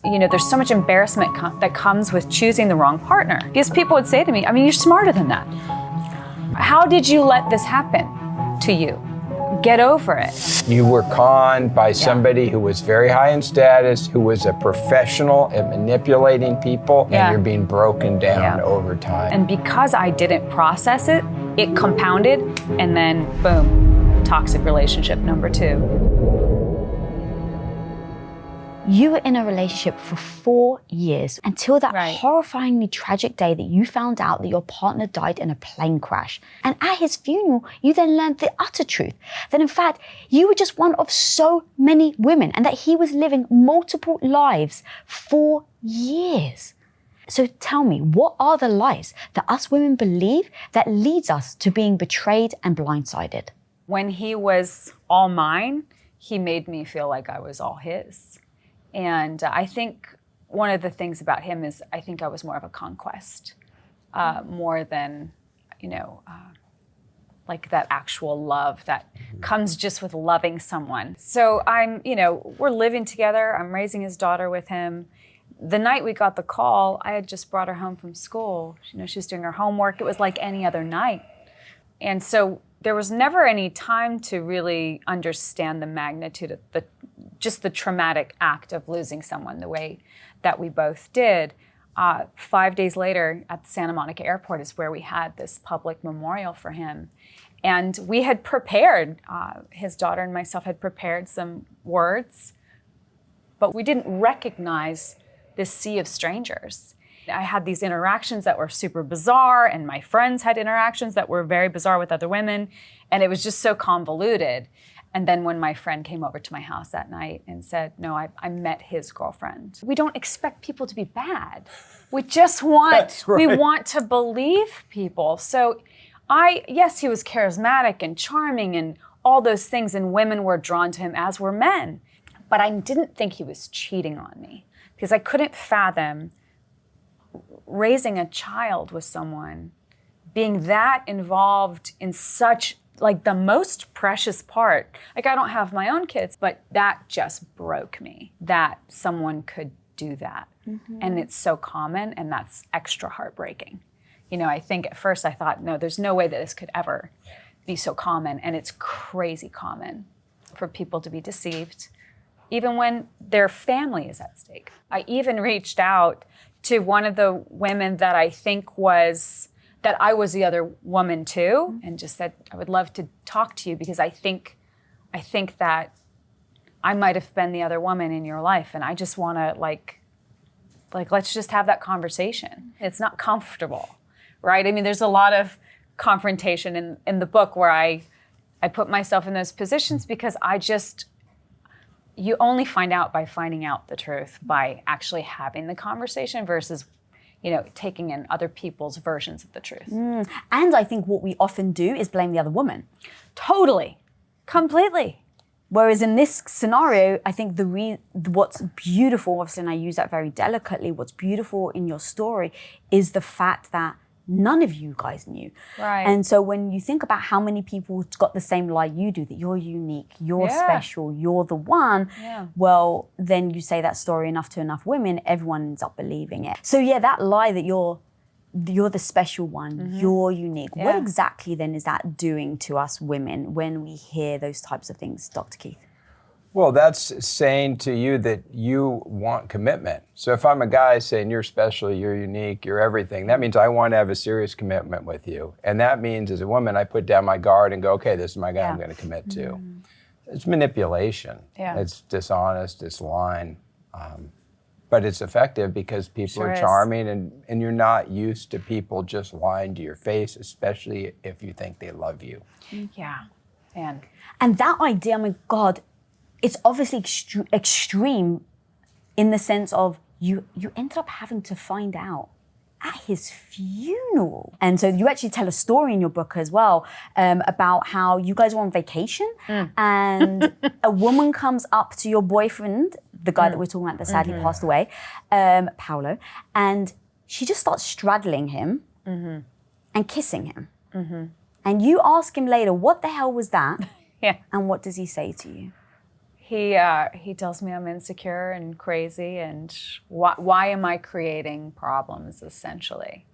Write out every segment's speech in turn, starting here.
You know, there's so much embarrassment that comes with choosing the wrong partner. Because people would say to me, I mean, you're smarter than that. How did you let this happen to you? Get over it. You were conned by somebody who was very high in status, who was a professional at manipulating people, and you're being broken down over time. And because I didn't process it, it compounded, and then boom, toxic relationship number 2. You were in a relationship for 4 years until that horrifyingly tragic day that you found out that your partner died in a plane crash. And at his funeral, you then learned the utter truth, that in fact, you were just one of so many women and that he was living multiple lives for years. So tell me, what are the lies that us women believe that leads us to being betrayed and blindsided? When he was all mine, he made me feel like I was all his. And I think one of the things about him is I think I was more of a conquest, more than, like that actual love that comes just with loving someone. So we're living together. I'm raising his daughter with him. The night we got the call, I had just brought her home from school. She was doing her homework. It was like any other night. And so there was never any time to really understand the magnitude of the traumatic act of losing someone the way that we both did. 5 days later at the Santa Monica airport is where we had this public memorial for him. And we had prepared, his daughter and myself had prepared some words, but we didn't recognize this sea of strangers. I had these interactions that were super bizarre, and my friends had interactions that were very bizarre with other women, and it was just so convoluted. And then when my friend came over to my house that night and said, no, I met his girlfriend. We don't expect people to be bad. We just want, we want to believe people. So yes, he was charismatic and charming and all those things, and women were drawn to him, as were men. But I didn't think he was cheating on me, because I couldn't fathom raising a child with someone, being that involved in such, like, the most precious part. Like, I don't have my own kids, but that just broke me, that someone could do that. Mm-hmm. And it's so common, and that's extra heartbreaking. I think at first I thought, no, there's no way that this could ever be so common, and it's crazy common for people to be deceived, even when their family is at stake. I even reached out to one of the women that I think that I was the other woman too, and just said, I would love to talk to you, because I think that I might have been the other woman in your life, and I just want to like let's just have that conversation. It's not comfortable, right? I mean, there's a lot of confrontation in the book where I put myself in those positions, because you only find out by finding out the truth, by actually having the conversation versus taking in other people's versions of the truth. And I think what we often do is blame the other woman. Totally. Completely. Whereas in this scenario, I think what's beautiful, obviously, and I use that very delicately, what's beautiful in your story is the fact that none of you guys knew. Right. And so when you think about how many people got the same lie you do, that you're unique, you're special, you're the one, well, then you say that story enough to enough women, everyone ends up believing it. So that lie that you're the special one, you're unique. What exactly then is that doing to us women when we hear those types of things, Dr. Keith? Well, that's saying to you that you want commitment. So if I'm a guy saying you're special, you're unique, you're everything, that means I want to have a serious commitment with you. And that means as a woman, I put down my guard and go, okay, this is my guy I'm going to commit to. It's manipulation. It's dishonest, it's lying. But it's effective because people are charming, and you're not used to people just lying to your face, especially if you think they love you. Yeah. And that idea, oh my God, it's obviously extreme in the sense of you ended up having to find out at his funeral. And so you actually tell a story in your book as well about how you guys were on vacation and a woman comes up to your boyfriend, the guy that we're talking about that sadly passed away, Paolo, and she just starts straddling him and kissing him. And you ask him later, what the hell was that? And what does he say to you? He tells me I'm insecure and crazy, and why am I creating problems, essentially?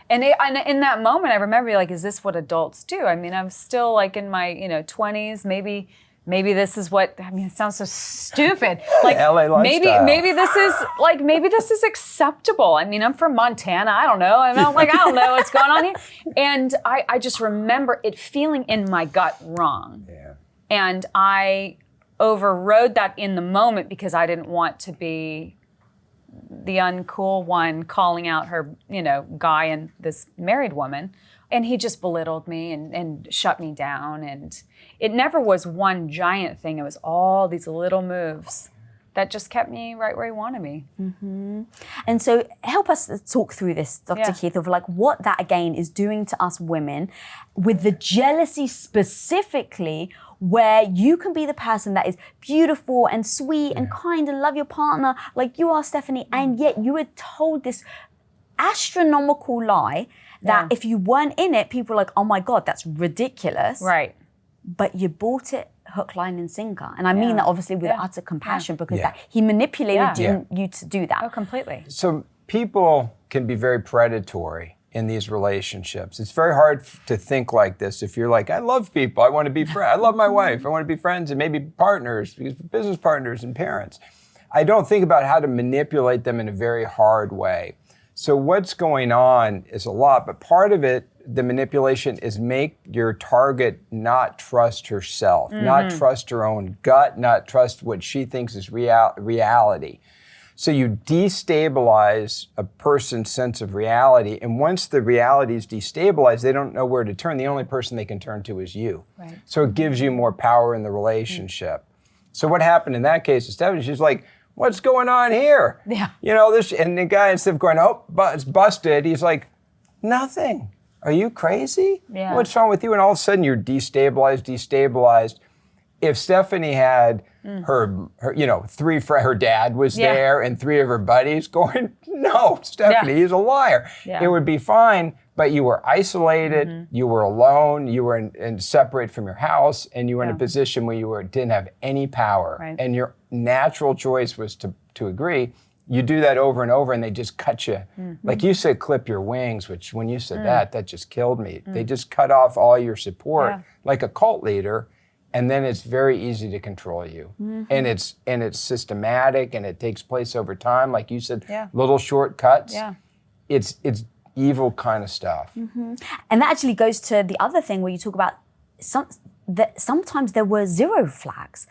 And in that moment, I remember, like, is this what adults do? I mean, I'm still like in my 20s. Maybe this is what, I mean, it sounds so stupid. Like LA lifestyle. maybe this is acceptable. I mean, I'm from Montana. I don't know. I don't know what's going on here. And I just remember it feeling in my gut wrong. Yeah. And I overrode that in the moment because I didn't want to be the uncool one calling out her, guy and this married woman. And he just belittled me and shut me down. And it never was one giant thing. It was all these little moves that just kept me right where he wanted me. Mm-hmm. And so help us talk through this, Dr. Keith, of like what that again is doing to us women with the jealousy specifically, where you can be the person that is beautiful and sweet and kind and love your partner like you are, Stephanie, and yet you were told this astronomical lie that if you weren't in it, people were like, oh my God, that's ridiculous. Right. But you bought it hook, line, and sinker. And I mean that obviously with utter compassion because that he manipulated you to do that. Oh, completely. So people can be very predatory in these relationships. It's very hard to think like this if you're like, I love people, I want to be friends, I love my wife, I want to be friends and maybe partners, business partners and parents. I don't think about how to manipulate them in a very hard way. So what's going on is a lot, but part of it, the manipulation, is make your target not trust herself, not trust her own gut, not trust what she thinks is reality. So you destabilize a person's sense of reality, and once the reality is destabilized, they don't know where to turn. The only person they can turn to is you. Right. So it gives you more power in the relationship. So what happened in that case is Stephanie, she's like, what's going on here? Yeah. This, and the guy, instead of going, oh, but it's busted, he's like, nothing. Are you crazy? Yeah. What's wrong with you? And all of a sudden you're destabilized. If Stephanie had her her dad was there and three of her buddies going, no, Stephanie, he's a liar. Yeah. It would be fine, but you were isolated, you were alone, you were in separate from your house, and you were in a position where you didn't have any power. Right. And your natural choice was to agree. You do that over and over and they just cut you. Like you said, clip your wings, which when you said that just killed me. They just cut off all your support like a cult leader. And then it's very easy to control you. And it's systematic and it takes place over time. Like you said, little shortcuts. Yeah. It's evil kind of stuff. And that actually goes to the other thing where you talk about sometimes there were zero flags.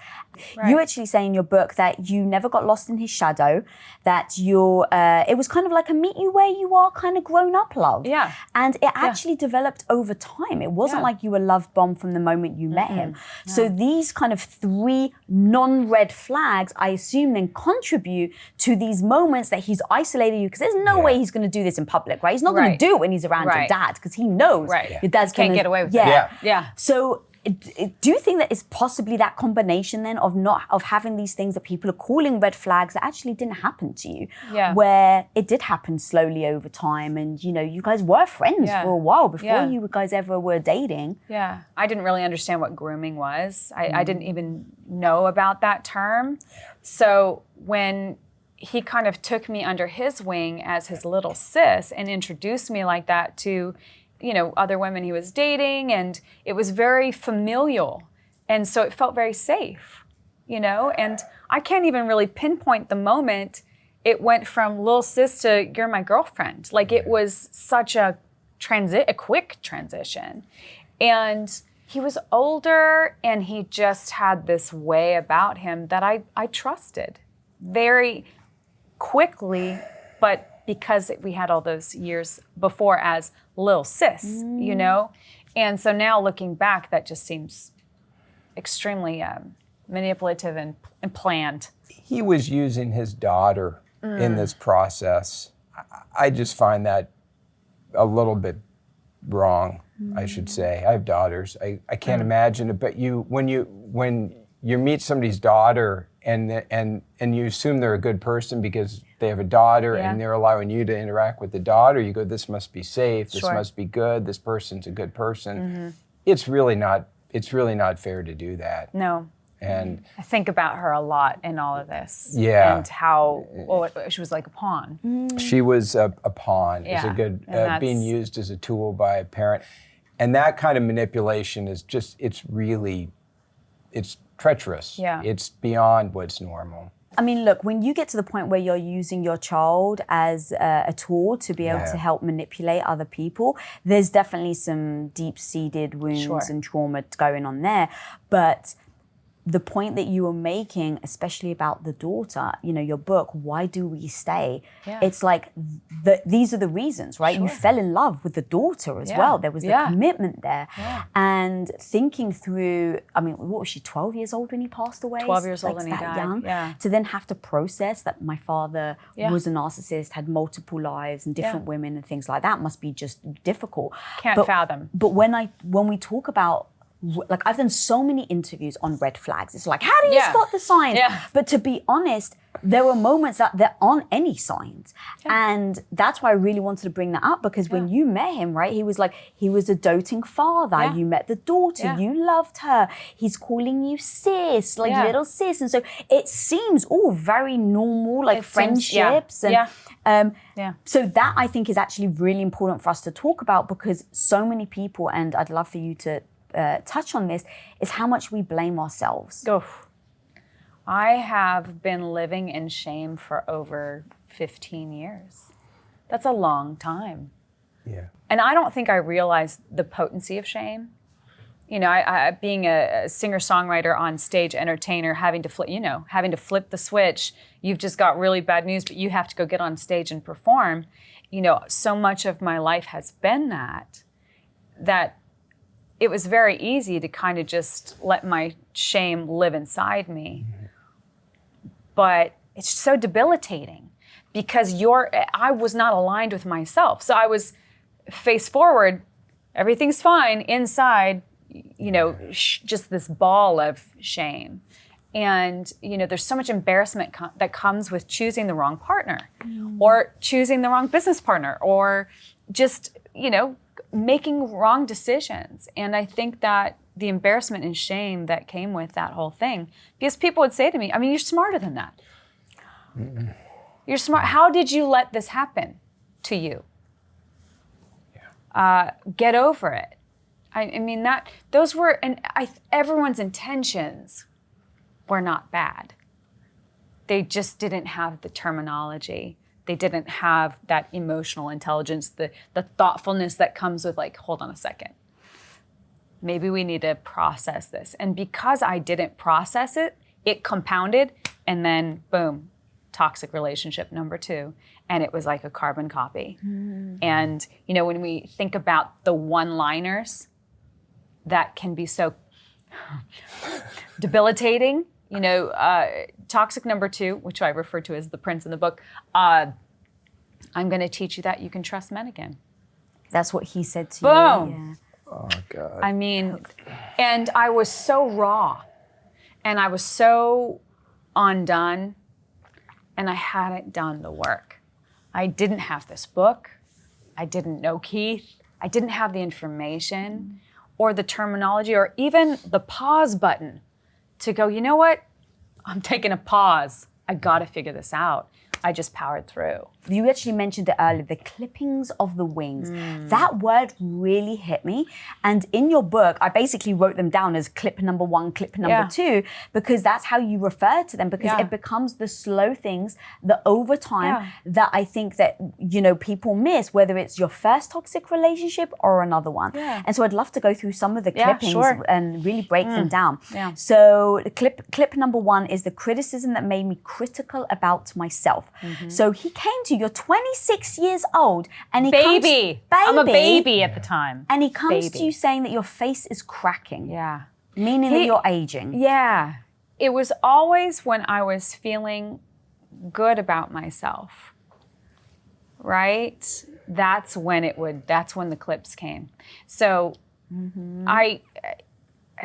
Right. You actually say in your book that you never got lost in his shadow, that it was kind of like a meet you where you are kind of grown up love. Yeah. And it actually developed over time. It wasn't like you were love bombed from the moment you met him. So these kind of 3 non-red flags, I assume, then contribute to these moments that he's isolated you, because there's no way he's going to do this in public, right? He's not going to do it when he's around your dad, because he knows your dad's can't get away with it. Yeah. So do you think that it's possibly that combination then of having these things that people are calling red flags that actually didn't happen to you, where it did happen slowly over time, and you guys were friends for a while before you guys ever were dating? Yeah, I didn't really understand what grooming was. I didn't even know about that term. So when he kind of took me under his wing as his little sis and introduced me like that to other women he was dating, and it was very familial. And so it felt very safe, and I can't even really pinpoint the moment it went from little sis to you're my girlfriend. Like it was such a quick transition. And he was older and he just had this way about him that I trusted very quickly, but because we had all those years before as Lil Sis, And so now looking back, that just seems extremely manipulative and planned. He was using his daughter in this process. I just find that a little bit wrong, I should say. I have daughters. I can't imagine it, but when you meet somebody's daughter and you assume they're a good person because they have a daughter and they're allowing you to interact with the daughter, you go, this must be safe, this must be good, this person's a good person. It's really not fair to do that. No. And I think about her a lot in all of this. Yeah. And how she was like a pawn. she was a pawn, is a Yeah, good, and that's- being used as a tool by a parent. And that kind of manipulation is just, it's treacherous. Yeah. It's beyond what's normal. I mean, look, when you get to the point where you're using your child as a tool to be able to help manipulate other people, there's definitely some deep-seated wounds Sure. and trauma going on there. But the point that you were making, especially about the daughter, you know, your book, Why Do We Stay? Yeah. It's like, these are the reasons, right? You fell in love with the daughter as well. There was the commitment there. Yeah. And thinking through, I mean, what was she, 12 years old when he passed away? 12 years old Like, when he that died, young? yeah. To then have to process that my father was a narcissist, had multiple lives and different women and things like that must be just difficult. Can't fathom. But when we talk about, like, I've done so many interviews on red flags. It's like, how do you spot the signs? Yeah. But to be honest, there were moments that there aren't any signs. And that's why I really wanted to bring that up, because when you met him, right, he was a doting father. Yeah. You met the daughter, Yeah. you loved her. He's calling you sis, like Yeah. little sis. And so it seems all very normal, like It seems- friendships. yeah. And Yeah. so that, I think, is actually really important for us to talk about, because so many people, and I'd love for you to touch on this, is how much we blame ourselves. I have been living in shame for over 15 years. That's a long time. Yeah. And I don't think I realized the potency of shame. You know, I being a singer-songwriter, on stage entertainer, having to flip the switch. You've just got really bad news, but you have to go get on stage and perform. You know, so much of my life has been that it was very easy to kind of just let my shame live inside me. But it's so debilitating, because I was not aligned with myself. So I was face forward, everything's fine. Inside, you know, just this ball of shame. And, you know, there's so much embarrassment that comes with choosing the wrong partner, or choosing the wrong business partner, or just, you know, making wrong decisions. And I think that the embarrassment and shame that came with that whole thing, because people would say to me, I mean, you're smarter than that. You're smart. How did you let this happen to you? Get over it. I mean, those were, and everyone's intentions were not bad. They just didn't have the terminology. They didn't have that emotional intelligence, the thoughtfulness that comes with, like, hold on a second. Maybe we need to process this. And because I didn't process it, it compounded, and then boom, toxic relationship number 2. And it was like a carbon copy. And, you know, when we think about the one-liners that can be so debilitating, you know, toxic number 2, which I refer to as the prince in the book, I'm going to teach you that you can trust men again. That's what he said to Boom. you. Yeah. Oh, God. I mean, and I was so raw, and I was so undone, and I hadn't done the work. I didn't have this book. I didn't know Keith. I didn't have the information or the terminology or even the pause button to go, you know what? I'm taking a pause. I got to figure this out. I just powered through. You actually mentioned it earlier, the clippings of the wings. That word really hit me. And in your book, I basically wrote them down as clip number 1, clip number 2, because that's how you refer to them, because it becomes the slow things, the overtime that I think that, you know, people miss, whether it's your first toxic relationship or another one. And so I'd love to go through some of the clippings and really break them down. So clip number 1 is the criticism that made me critical about myself. So he came to you, you're 26 years old, and he Baby. I'm a baby at the time. And he comes to you saying that your face is cracking. Yeah. Meaning that you're aging. Yeah. It was always when I was feeling good about myself, right? That's when the clips came. So I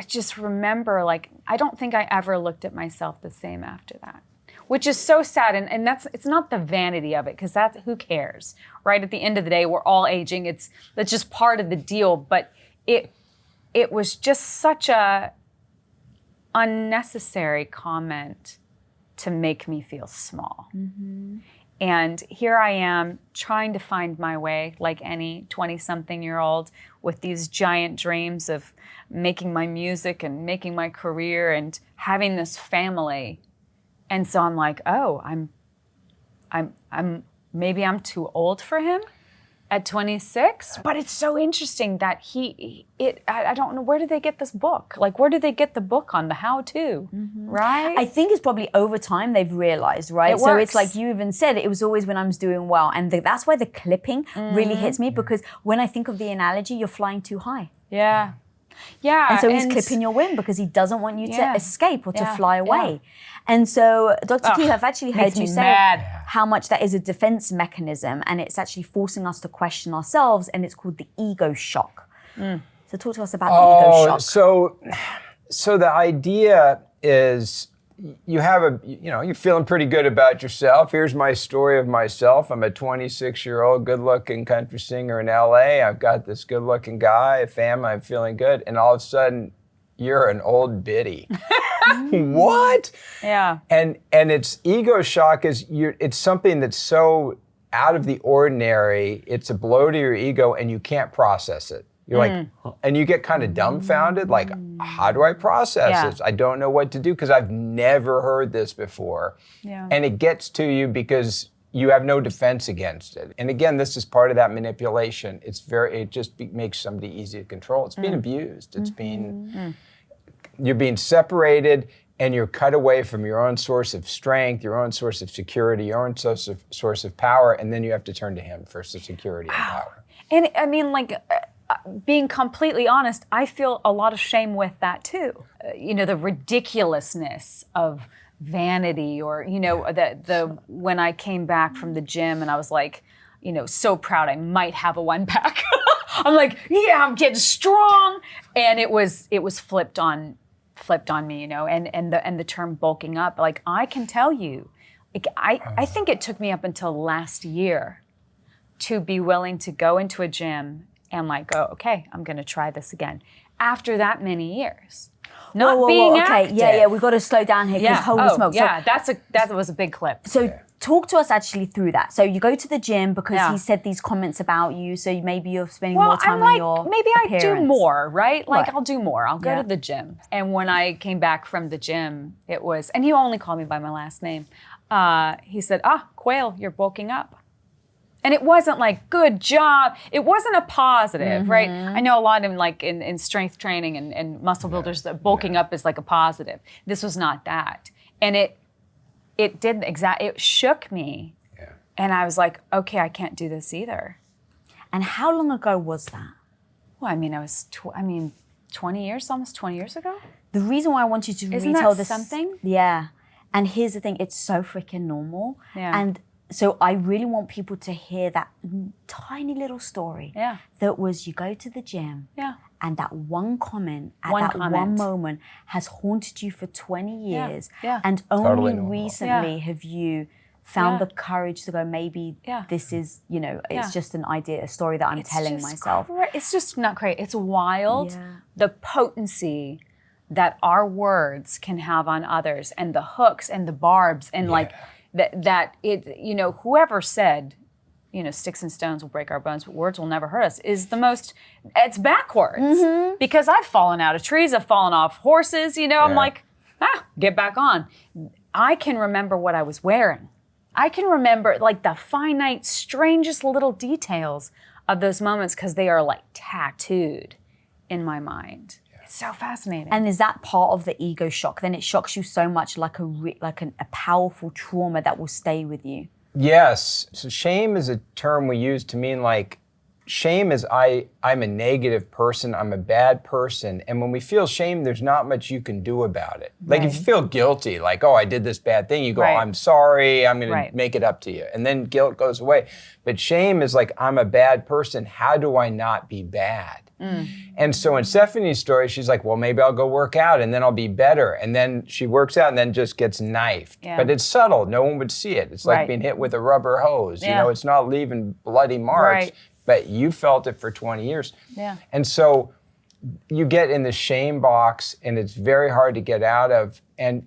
just remember, like, I don't think I ever looked at myself the same after that, which is so sad. And it's not the vanity of it, because who cares, right? At the end of the day, we're all aging. That's just part of the deal. But it was just such a unnecessary comment to make me feel small. And here I am trying to find my way like any 20-something-year-old with these giant dreams of making my music and making my career and having this family. And so I'm like, oh, maybe I'm too old for him at 26. But it's so interesting that I don't know, where did they get this book? Like, where did they get the book on the how-to, right? I think it's probably over time they've realized, right? So it's like you even said, it was always when I was doing well. And that's why the clipping really hits me, because when I think of the analogy, you're flying too high. Yeah. Yeah. And so he's clipping your wing because he doesn't want you to escape or to fly away. And so, Dr. Quayle, I've actually heard you say how much that is a defense mechanism, and it's actually forcing us to question ourselves, and it's called the ego shock. So talk to us about the ego shock. So the idea is you're feeling pretty good about yourself. Here's my story of myself. I'm a 26-year-old good-looking country singer in LA. I've got this good-looking guy, a family, I'm feeling good. And all of a sudden, you're an old biddy. What? Yeah. And it's ego shock it's something that's so out of the ordinary. It's a blow to your ego and you can't process it. You're like, and you get kind of dumbfounded, like, how do I process this? I don't know what to do because I've never heard this before. Yeah. And it gets to you because you have no defense against it. And again, this is part of that manipulation. It just makes somebody easy to control. It's being abused. It's you're being separated and you're cut away from your own source of strength, your own source of security, your own source of power, and then you have to turn to him for security and power. And I mean, like, being completely honest, I feel a lot of shame with that too. The ridiculousness of vanity, or the when I came back from the gym and I was like, so proud I might have a 1-pack. I'm like, yeah, I'm getting strong, and it was flipped on me, and the term bulking up. Like, I can tell you, I think it took me up until last year to be willing to go into a gym and like, go, okay, I'm going to try this again. After that many years, not being active. Yeah, we've got to slow down here because holy smoke. Yeah, that was a big clip. So talk to us actually through that. So you go to the gym because he said these comments about you, so maybe you're spending more time on your maybe appearance. I do more, right? Like, Right. I'll do more. I'll go to the gym. And when I came back from the gym, it was, and he only called me by my last name. He said, Quayle, you're bulking up. And it wasn't like, good job. It wasn't a positive, right? I know a lot in strength training and muscle builders, that bulking up is like a positive. This was not that. And it didn't it shook me. Yeah. And I was like, okay, I can't do this either. And how long ago was that? Well, I mean, 20 years, almost 20 years ago. The reason why I want you to Isn't retell that this. something? Yeah. And here's the thing, it's so freaking normal. Yeah. And so I really want people to hear that tiny little story. Yeah. That was, you go to the gym. Yeah. And that one comment at one moment has haunted you for 20 years. Yeah. And Totally only normal. recently have you found the courage to go, maybe this is, it's just an idea, a story that I'm telling myself. It's just not great. It's wild. Yeah. The potency that our words can have on others, and the hooks and the barbs, and whoever said, sticks and stones will break our bones, but words will never hurt us, is the most, it's backwards. Because I've fallen out of trees, I've fallen off horses, I'm like, get back on. I can remember what I was wearing. I can remember like the finite, strangest little details of those moments because they are like tattooed in my mind. It's so fascinating. And is that part of the ego shock? Then it shocks you so much, like a powerful trauma that will stay with you. Yes. So shame is a term we use to mean like, shame is I'm a negative person, I'm a bad person. And when we feel shame, there's not much you can do about it. Like if you feel guilty, like, I did this bad thing, you go, I'm sorry, I'm gonna make it up to you. And then guilt goes away. But shame is like, I'm a bad person, how do I not be bad? And so in Stephanie's story, she's like, well, maybe I'll go work out and then I'll be better. And then she works out and then just gets knifed. Yeah. But it's subtle, no one would see it. It's like being hit with a rubber hose. It's not leaving bloody marks. But you felt it for 20 years. Yeah. And so you get in the shame box, and it's very hard to get out of. And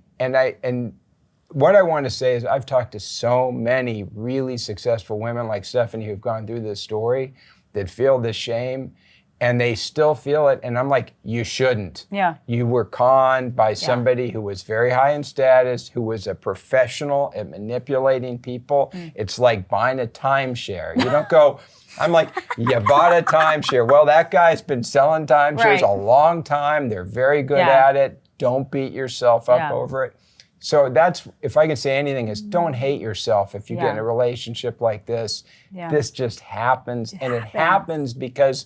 what I want to say is I've talked to so many really successful women like Stephanie who've gone through this story that feel this shame, and they still feel it. And I'm like, you shouldn't. Yeah. You were conned by somebody who was very high in status, who was a professional at manipulating people. It's like buying a timeshare. You don't go, I'm like, you bought a timeshare. Well, that guy's been selling timeshares a long time. They're very good at it. Don't beat yourself up over it. So that's, if I can say anything, is don't hate yourself if you get in a relationship like this. This just happens. It happens because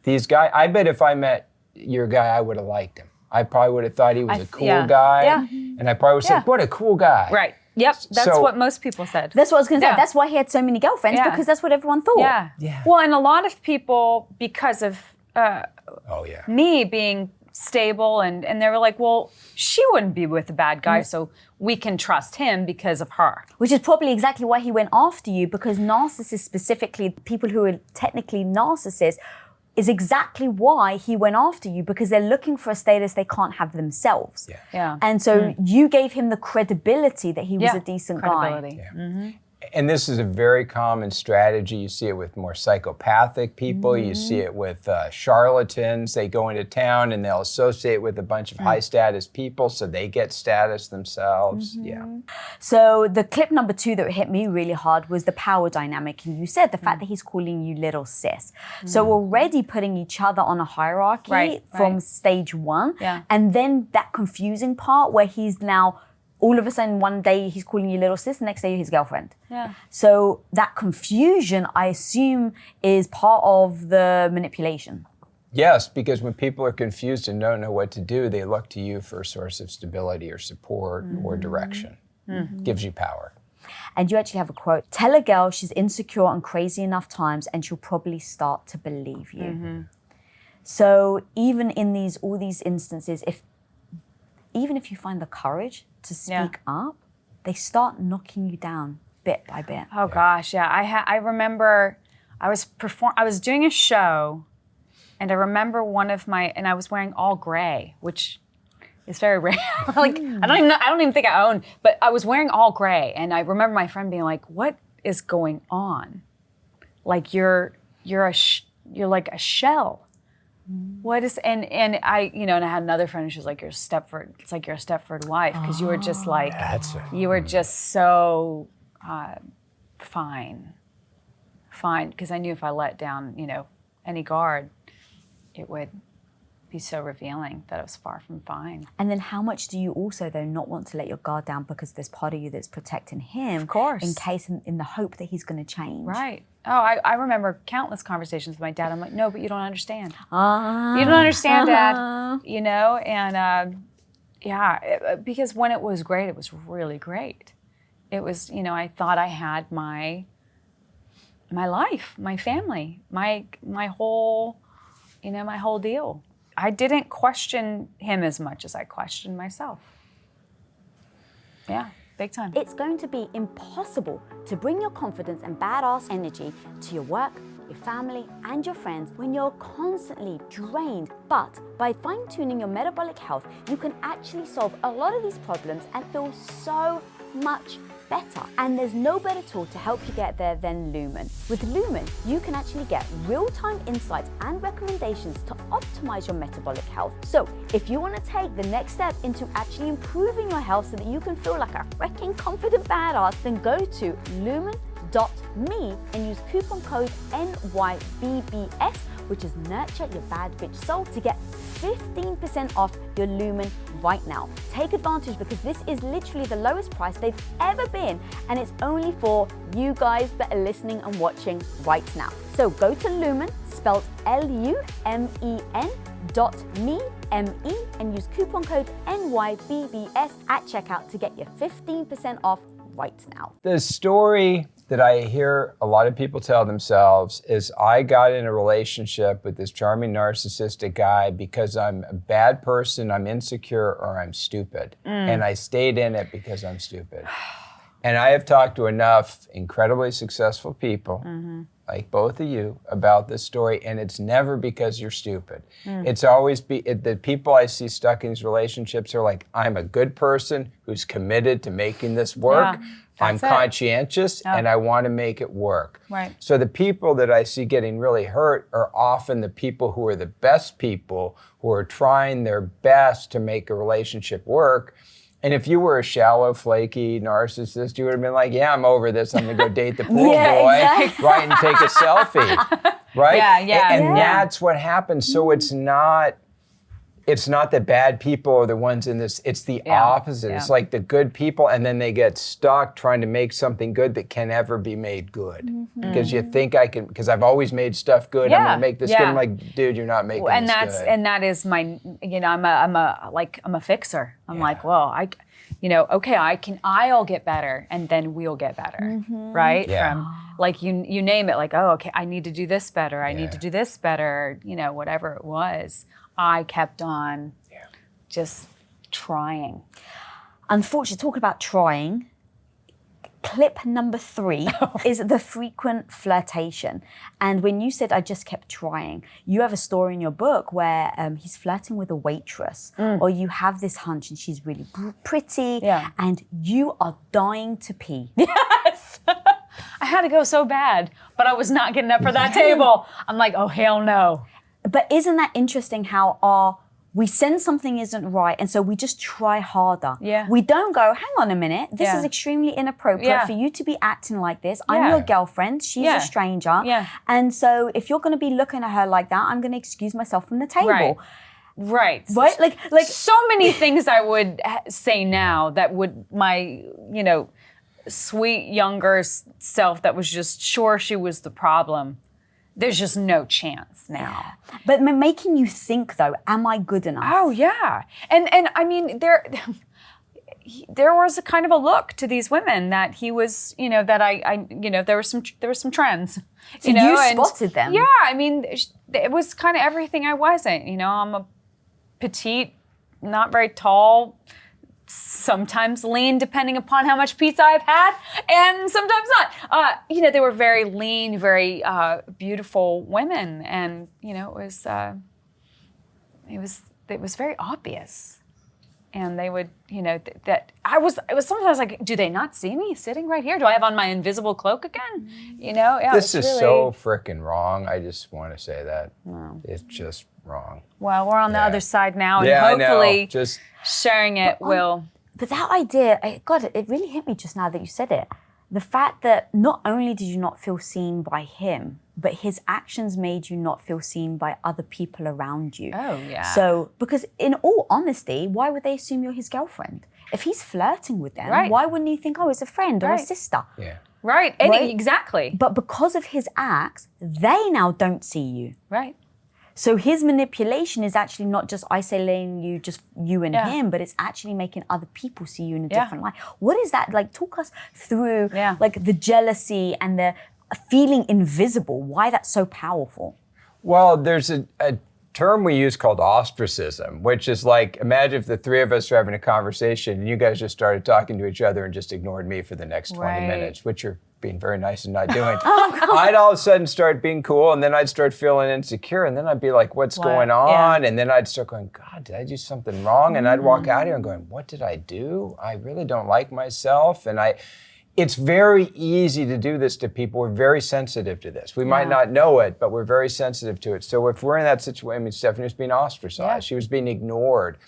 these guys, I bet if I met your guy, I would have liked him. I probably would have thought he was a cool guy. Yeah. And I probably would have said, what a cool guy. Right. Yep. That's what most people said. That's what I was going to say. That's why he had so many girlfriends, because that's what everyone thought. Yeah. Well, and a lot of people, because of me being stable, and they were like, well, she wouldn't be with a bad guy, so we can trust him because of her. Which is probably exactly why he went after you, because narcissists, specifically people who are technically narcissists, is exactly why he went after you, because they're looking for a status they can't have themselves. And so you gave him the credibility that he was a decent guy. And this is a very common strategy. You see it with more psychopathic people. You see it with charlatans. They go into town and they'll associate with a bunch of high status people, so they get status themselves. So the clip number 2 that hit me really hard was the power dynamic. And you said the fact that he's calling you little sis. So already putting each other on a hierarchy from stage 1. And then that confusing part where he's now, all of a sudden, one day he's calling you little sis, the next day you're his girlfriend. So that confusion, I assume, is part of the manipulation. Yes, because when people are confused and don't know what to do, they look to you for a source of stability or support or direction. Gives you power. And you actually have a quote: tell a girl she's insecure and crazy enough times and she'll probably start to believe you. So even in all these instances, even if you find the courage to speak up, they start knocking you down bit by bit. Oh gosh, I remember I was doing a show, and I remember and I was wearing all gray, which is very rare. Like I don't even think I own, but I was wearing all gray, and I remember my friend being like, "What is going on? Like you're like a shell." What is and I and I had another friend, and she was like, "It's like you're a Stepford wife, because you were just like you were just so fine, because I knew if I let down any guard, it would be so revealing that it was far from fine." And then how much do you also though not want to let your guard down, because there's part of you that's protecting him, of course, in case in the hope that he's going to change. Right. Oh, I remember countless conversations with my dad. I'm like, no, but you don't understand. You don't understand, Dad. And because when it was great, it was really great. It was, I thought I had my life, my family, my whole, my whole deal. I didn't question him as much as I questioned myself. Yeah. Big time. It's going to be impossible to bring your confidence and badass energy to your work, your family, and your friends when you're constantly drained. But by fine-tuning your metabolic health, you can actually solve a lot of these problems and feel so much better. And there's no better tool to help you get there than Lumen. With Lumen, you can actually get real-time insights and recommendations to optimize your metabolic health. So if you want to take the next step into actually improving your health so that you can feel like a freaking confident badass, then go to lumen.me and use coupon code NYBBS, which is Nurture Your Bad Bitch Soul, to get 15% off your Lumen right now. Take advantage, because this is literally the lowest price they've ever been, and it's only for you guys that are listening and watching right now. So go to Lumen, spelled LUMEN.me, M-E, and use coupon code NYBBS at checkout to get your 15% off right now. The story that I hear a lot of people tell themselves is, I got in a relationship with this charming narcissistic guy because I'm a bad person, I'm insecure, or I'm stupid. And I stayed in it because I'm stupid. And I have talked to enough incredibly successful people, like both of you, about this story, and it's never because you're stupid. It's always the people I see stuck in these relationships are like, I'm a good person who's committed to making this work. Yeah, I'm that's it. conscientious and I want to make it work. Right. So the people that I see getting really hurt are often the people who are the best people, who are trying their best to make a relationship work. And if you were a shallow, flaky narcissist, you would have been like, yeah, I'm over this. I'm going to go date the pool boy, exactly. right, and take a selfie, right? Yeah. And that's what happens. So it's not the bad people are the ones in this. It's the opposite. Yeah. It's like the good people, and then they get stuck trying to make something good that can never be made good. Because you think I can, because I've always made stuff good. I'm going to make this good. I'm like, dude, you're not making and this that's good. and that is my, I'm a fixer. I'm like, well, I'll get better, and then we'll get better, right? Yeah. From like you name it, like, oh, okay, I need to do this better. I need to do this better. Whatever it was, I kept on just trying. Unfortunately, talking about trying, clip number 3 is the frequent flirtation. And when you said I just kept trying, you have a story in your book where he's flirting with a waitress, or you have this hunch and she's really pretty, and you are dying to pee. Yes. I had to go so bad, but I was not getting up for that table. I'm like, oh, hell no. But isn't that interesting how we sense something isn't right, and so we just try harder. Yeah. We don't go, hang on a minute, this is extremely inappropriate for you to be acting like this. I'm your girlfriend, she's a stranger. Yeah. And so if you're going to be looking at her like that, I'm going to excuse myself from the table. Right. Right? Like so many things I would say now that would my, sweet younger self that was just sure she was the problem. There's just no chance now. But making you think, though, am I good enough? Oh, yeah. And I mean, there was a kind of a look to these women that he was, that I there were some trends. So you spotted them? Yeah, I mean, it was kind of everything I wasn't. I'm a petite, not very tall, sometimes lean depending upon how much pizza I've had, and sometimes not. They were very lean, very beautiful women, and it was very obvious. And they would, that I was. It was sometimes like, do they not see me sitting right here? Do I have on my invisible cloak again? This is so frickin' wrong. I just want to say that it's just wrong. Well, we're on the other side now, and I hopefully, know. Just sharing it will. But that idea, it really hit me just now that you said it. The fact that not only did you not feel seen by him, but his actions made you not feel seen by other people around you. Oh, yeah. So, because in all honesty, why would they assume you're his girlfriend? If he's flirting with them, why wouldn't you think, oh, it's a friend or a sister? Yeah. Right, exactly. But because of his acts, they now don't see you. Right. So his manipulation is actually not just isolating you, just you and him, but it's actually making other people see you in a different light. What is that? Like, talk us through like the jealousy and the feeling invisible, why that's so powerful. Well, there's a term we use called ostracism, which is like, imagine if the three of us are having a conversation and you guys just started talking to each other and just ignored me for the next 20 minutes, which you're being very nice and not doing. I'd all of a sudden start being cool, and then I'd start feeling insecure, and then I'd be like, what's going on? And then I'd start going, God, did I do something wrong? And I'd walk out here and going, what did I do? I really don't like myself. And it's very easy to do this to people. We're very sensitive to this. We might not know it, but we're very sensitive to it. So if we're in that situation, Stephanie was being ostracized. She was being ignored.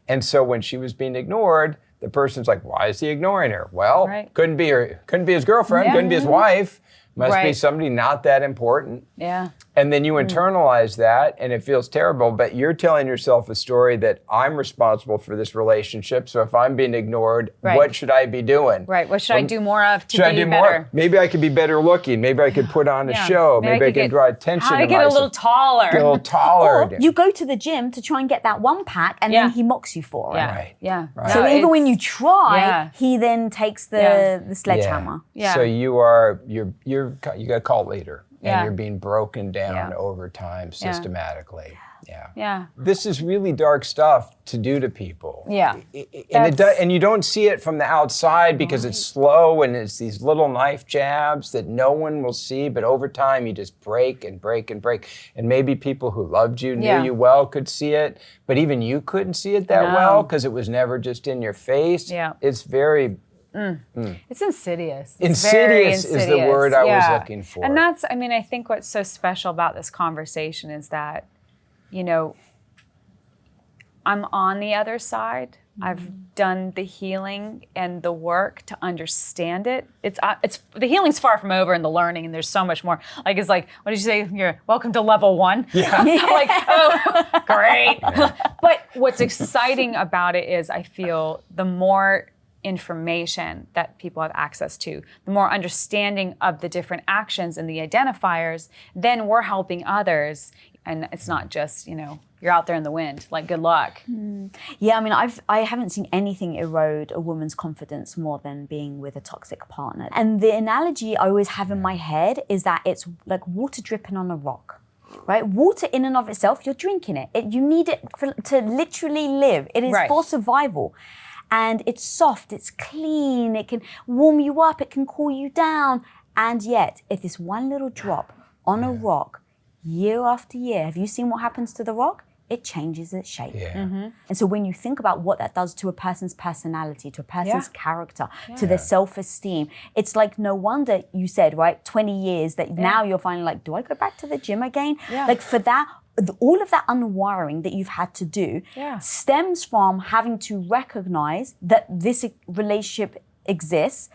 And so when she was being ignored, the person's like, why is he ignoring her? Well, couldn't be his girlfriend, couldn't be his wife. Must be somebody not that important. Yeah. And then you internalize that, and it feels terrible, but you're telling yourself a story that I'm responsible for this relationship, so if I'm being ignored, what should I be doing? Right, what should I do more of to be better? More? Maybe I could be better looking. Maybe I could put on a show. Maybe I could draw attention to myself. How to get a little taller. Get a little taller. Or you go to the gym to try and get that one pack, and then he mocks you for it. Right. Yeah. Right. So even when you try, he then takes the sledgehammer. Yeah. So you got a cult leader. and you're being broken down over time systematically. Yeah. This is really dark stuff to do to people. Yeah. And you don't see it from the outside because it's slow and it's these little knife jabs that no one will see, but over time you just break and break and break. And maybe people who loved you, knew you well, could see it, but even you couldn't see it that well because it was never just in your face. Yeah. It's very... It's insidious. It's very insidious is the word I was looking for. And that's, I mean, I think what's so special about this conversation is that, you know, I'm on the other side. I've done the healing and the work to understand it. It's the healing's far from over and the learning, and there's so much more. Like, it's like, what did you say? You're welcome to level 1. Yeah. I'm like, oh, great. But what's exciting about it is I feel the more information that people have access to, the more understanding of the different actions and the identifiers, then we're helping others. And it's not just, you know, you're out there in the wind, like, good luck. Yeah, I mean, I haven't seen anything erode a woman's confidence more than being with a toxic partner. And the analogy I always have in my head is that it's like water dripping on a rock, right? Water in and of itself, you're drinking it. You need it to literally live. It is for survival. And it's soft, it's clean, it can warm you up, it can cool you down. And yet, if this one little drop on a rock, year after year, have you seen what happens to the rock? It changes its shape. And so when you think about what that does to a person's personality, to a person's character, to their self-esteem, it's like, no wonder you said, right, 20 years that now you're finally like, do I go back to the gym again? Like, for that, all of that unwiring that you've had to do stems from having to recognize that this relationship exists,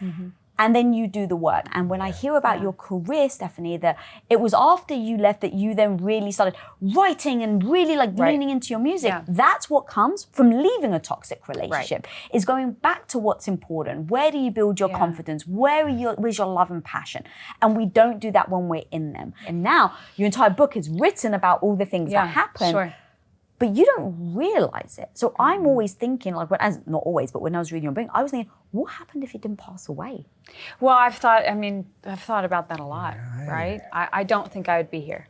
and then you do the work. And when I hear about your career, Stephanie, that it was after you left that you then really started writing and really like leaning into your music. That's what comes from leaving a toxic relationship, is going back to what's important. Where do you build your confidence? Where's your love and passion? And we don't do that when we're in them. And now your entire book is written about all the things that happen. But you don't realize it. So I'm always thinking, like, not always, but when I was reading your book, I was thinking, what happened if he didn't pass away? Well, I've thought about that a lot, right? I don't think I would be here.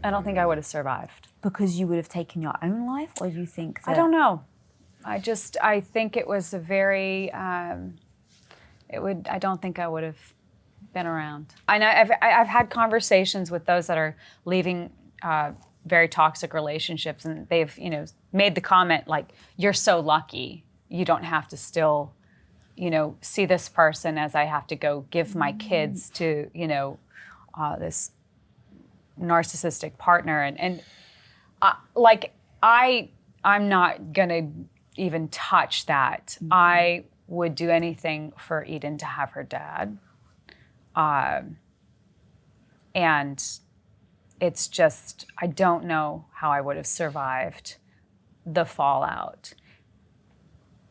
I don't think I would have survived. Because you would have taken your own life, or you think that... I don't know. I think it was a very, I don't think I would have been around. I know I've had conversations with those that are leaving very toxic relationships, and they've, you know, made the comment like, you're so lucky you don't have to still, you know, see this person as I have to go give my kids to, you know, this narcissistic partner. And I'm not gonna even touch that. I would do anything for Eden to have her dad. And it's just, I don't know how I would have survived the fallout.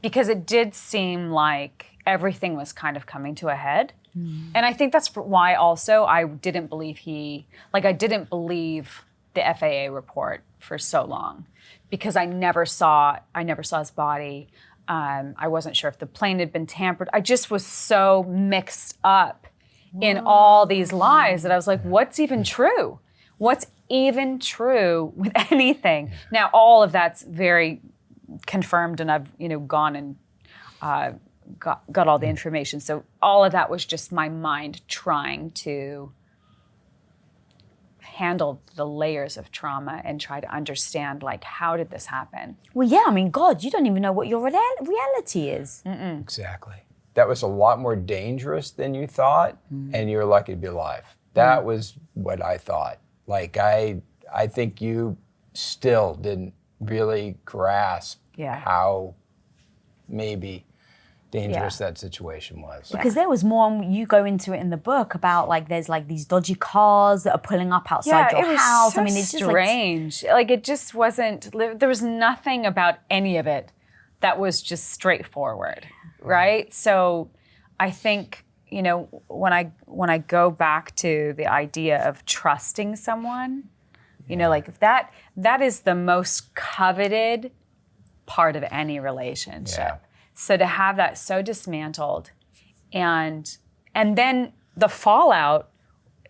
Because it did seem like everything was kind of coming to a head. And I think that's why also I didn't believe I didn't believe the FAA report for so long. Because I never saw his body. I wasn't sure if the plane had been tampered. I just was so mixed up in all these lies that I was like, what's even true? What's even true with anything? Now, all of that's very confirmed, and I've, you know, gone and got all the information. So all of that was just my mind trying to handle the layers of trauma and try to understand, like, how did this happen? Well, yeah, I mean, God, you don't even know what your reality is. Exactly. That was a lot more dangerous than you thought, and you're lucky to be alive. That was what I thought. Like, I think you still didn't really grasp how maybe dangerous that situation was. Because there was more, you go into it in the book about, like, there's like these dodgy cars that are pulling up outside your house. So, I mean, it's strange. Like, it just wasn't, there was nothing about any of it that was just straightforward, right? So I think, you know, when I go back to the idea of trusting someone, you know, like, that is the most coveted part of any relationship. So to have that so dismantled, and then the fallout,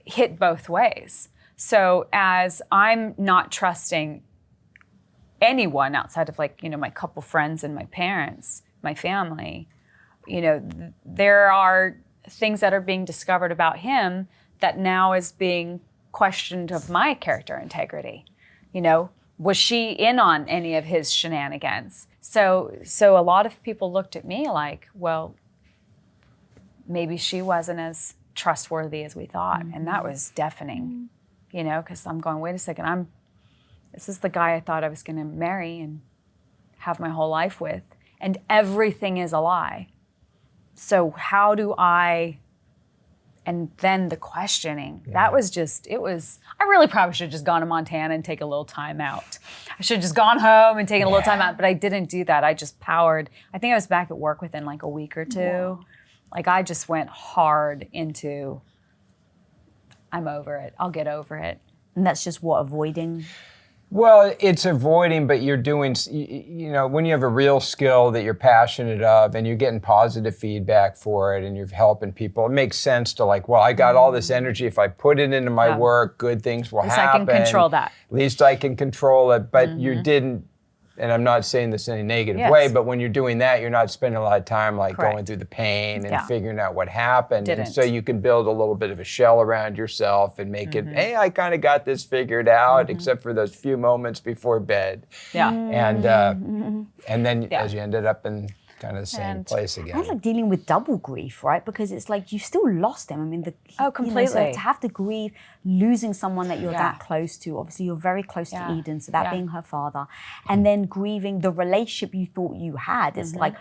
hit both ways. So as I'm not trusting anyone outside of like, my couple friends and my parents, my family, there are things that are being discovered about him that now is being questioned of my character integrity. Was she in on any of his shenanigans? So a lot of people looked at me like, well, maybe she wasn't as trustworthy as we thought. And that was deafening, because I'm going, wait a second, this is the guy I thought I was going to marry and have my whole life with. And everything is a lie. So how do I, and then the questioning, that was just, I really probably should have just gone to Montana and take a little time out. I should have just gone home and taken a little time out, but I didn't do that. I just powered. I think I was back at work within like a week or two. Wow. Like I just went hard into, I'm over it. I'll get over it. And that's just what, avoiding? Well, it's avoiding, but you're doing, when you have a real skill that you're passionate of and you're getting positive feedback for it and you're helping people, it makes sense to like, well, I got all this energy. If I put it into my work, good things will happen. At least I can control that. At least I can control it, but you didn't, and I'm not saying this in a negative way, but when you're doing that, you're not spending a lot of time like going through the pain and figuring out what happened. And so you can build a little bit of a shell around yourself and make it, hey, I kind of got this figured out, except for those few moments before bed. Yeah. And then as you ended up in kind of the same place again. Kind of like dealing with double grief, right? Because it's like you still lost him. I mean, completely. So to have to grieve losing someone that you're that close to. Obviously, you're very close to Eden, so that being her father, and then grieving the relationship you thought you had is like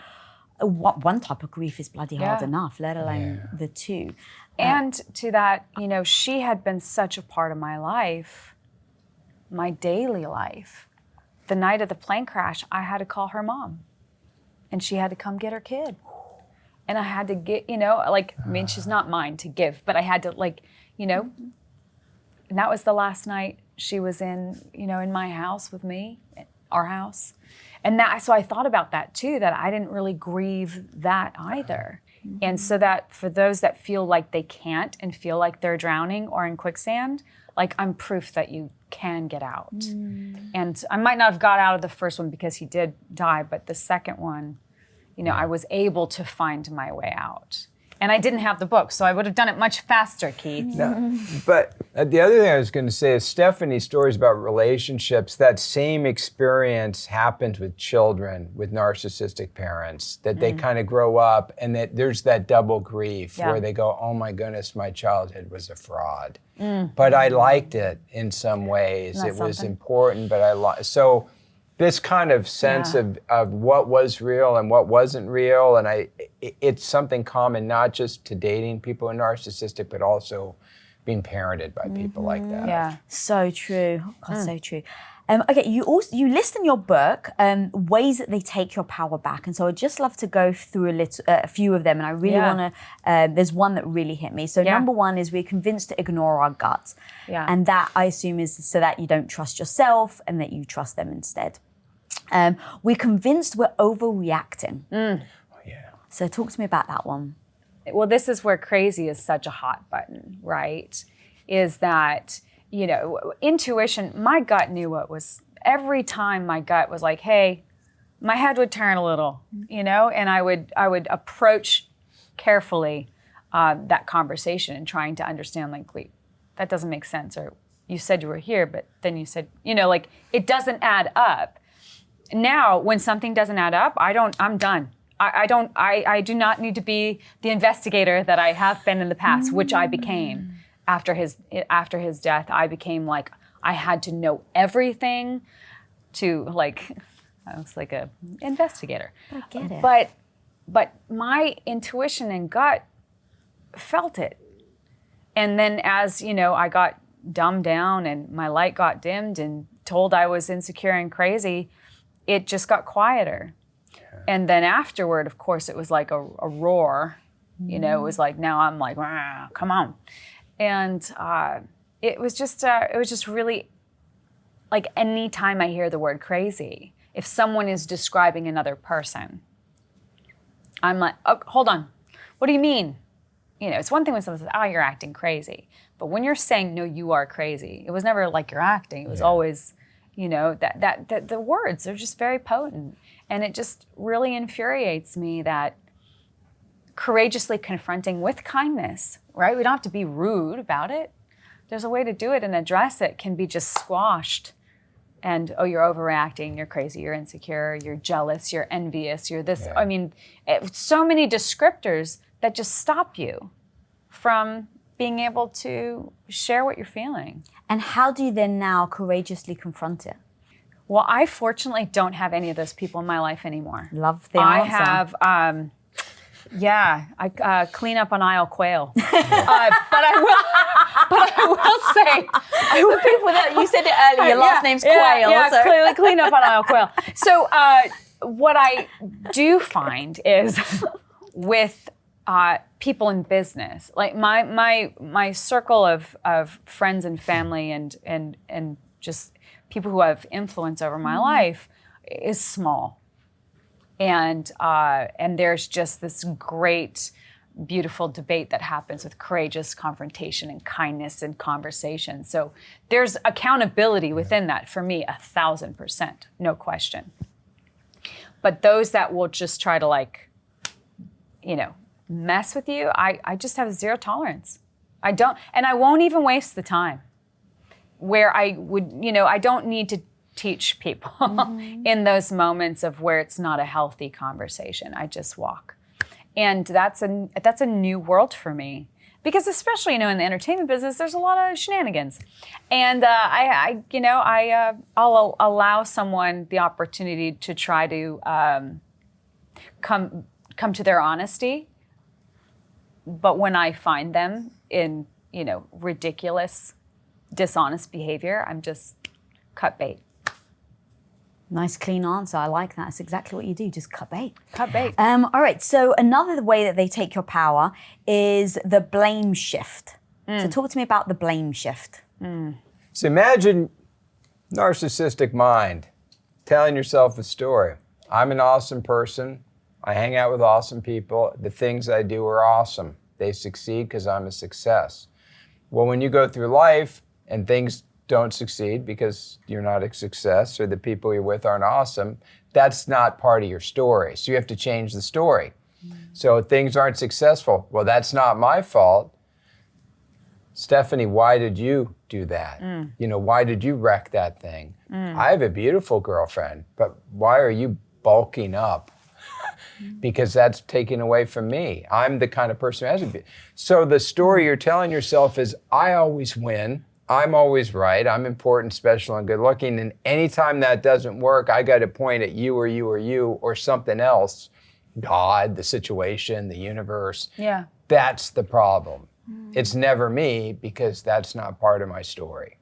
one type of grief is bloody hard enough, let alone the two. And to that, she had been such a part of my life, my daily life. The night of the plane crash, I had to call her mom. And she had to come get her kid. And I had to get, she's not mine to give, but I had to and that was the last night she was in my house with me, our house. And so I thought about that too, that I didn't really grieve that either. And so that for those that feel like they can't and feel like they're drowning or in quicksand, like I'm proof that you can get out. And I might not have got out of the first one because he did die, but the second one, I was able to find my way out. And I didn't have the book, so I would have done it much faster, Keith. No, but the other thing I was going to say is Stephanie's stories about relationships, that same experience happens with children with narcissistic parents, that they kind of grow up and that there's that double grief where they go, oh my goodness, my childhood was a fraud. But I liked it in some ways. It was important, but so this kind of sense of what was real and what wasn't real, and it's something common not just to dating people who are narcissistic, but also being parented by people like that. Yeah, so true. God, so true. Okay, you list in your book ways that they take your power back, and so I'd just love to go through a few of them, and I really want to. There's one that really hit me. So number one is we're convinced to ignore our gut, and that I assume is so that you don't trust yourself and that you trust them instead. We're convinced we're overreacting. So talk to me about that one. Well, this is where crazy is such a hot button, right? Is that, intuition, my gut knew what was, every time my gut was like, hey, my head would turn a little, and I would approach carefully that conversation and trying to understand, like, wait, that doesn't make sense. Or you said you were here, but then you said, it doesn't add up. Now, when something doesn't add up, I'm done. I do not need to be the investigator that I have been in the past, which I became after his death. I became like, I had to know everything to I was like a investigator. I get it. But my intuition and gut felt it. And then as, I got dumbed down and my light got dimmed and told I was insecure and crazy, it just got quieter. And then afterward, of course, it was like a roar. It was like, now I'm like, come on. And it was just really, like, any time I hear the word crazy, if someone is describing another person, I'm like, oh, hold on. What do you mean? It's one thing when someone says, oh, you're acting crazy. But when you're saying, no, you are crazy, it was never like you're acting. It was always, that the words are just very potent. And it just really infuriates me that courageously confronting with kindness, right? We don't have to be rude about it. There's a way to do it and address it can be just squashed. And, oh, you're overreacting, you're crazy, you're insecure, you're jealous, you're envious, you're this. Yeah. I mean, so many descriptors that just stop you from being able to share what you're feeling. And how do you then now courageously confront it? Well, I fortunately don't have any of those people in my life anymore. Love the answer. I have, I clean up on aisle quail. But I will say, For people that you said it earlier, your last name's Quayle. Yeah, so. clearly clean up on aisle quail. So what I do find is with people in business, like my circle of friends and family and just people who have influence over my life is small. And there's just this great, beautiful debate that happens with courageous confrontation and kindness and conversation. So there's accountability within that for me, 1,000%, no question. But those that will just try to mess with you, I just have zero tolerance. I don't, and I won't even waste the time. Where I would, I don't need to teach people in those moments of where it's not a healthy conversation. I just walk. And that's a new world for me. Because especially, in the entertainment business, there's a lot of shenanigans. And I'll allow someone the opportunity to try to come to their honesty. But when I find them in, ridiculous, dishonest behavior, I'm just cut bait. Nice, clean answer. I like that. That's exactly what you do. Just cut bait. Cut bait. All right. So another way that they take your power is the blame shift. So talk to me about the blame shift. So imagine narcissistic mind telling yourself a story. I'm an awesome person. I hang out with awesome people. The things I do are awesome. They succeed because I'm a success. Well, when you go through life and things don't succeed because you're not a success or the people you're with aren't awesome, that's not part of your story. So you have to change the story. So things aren't successful. Well, that's not my fault. Stephanie, why did you do that? Why did you wreck that thing? I have a beautiful girlfriend, but why are you bulking up? Because that's taken away from me. I'm the kind of person who has to be. So the story you're telling yourself is, I always win. I'm always right. I'm important, special, and good looking. And anytime that doesn't work, I got to point at you or you or you or something else. God, the situation, the universe. Yeah. That's the problem. It's never me because that's not part of my story.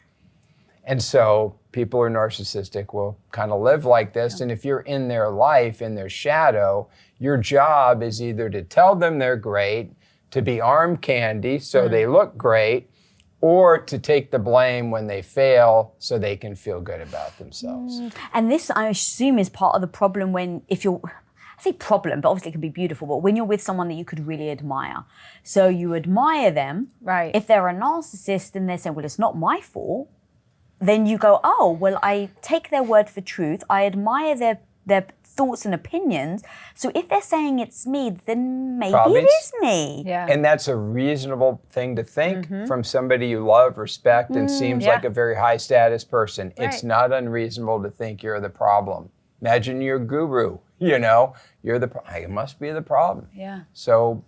And so people who are narcissistic will kind of live like this. And if you're in their life, in their shadow, your job is either to tell them they're great, to be arm candy so they look great, or to take the blame when they fail so they can feel good about themselves. And this, I assume, is part of the problem when, I say problem, but obviously it can be beautiful, but when you're with someone that you could really admire. So you admire them. Right. If they're a narcissist and they're saying, well, it's not my fault, then you go, oh, well, I take their word for truth. I admire their thoughts and opinions. So if they're saying it's me, then maybe it is me. Yeah. And that's a reasonable thing to think from somebody you love, respect, and seems like a very high status person. Right. It's not unreasonable to think you're the problem. Imagine you're a guru, you're it must be the problem. Yeah. So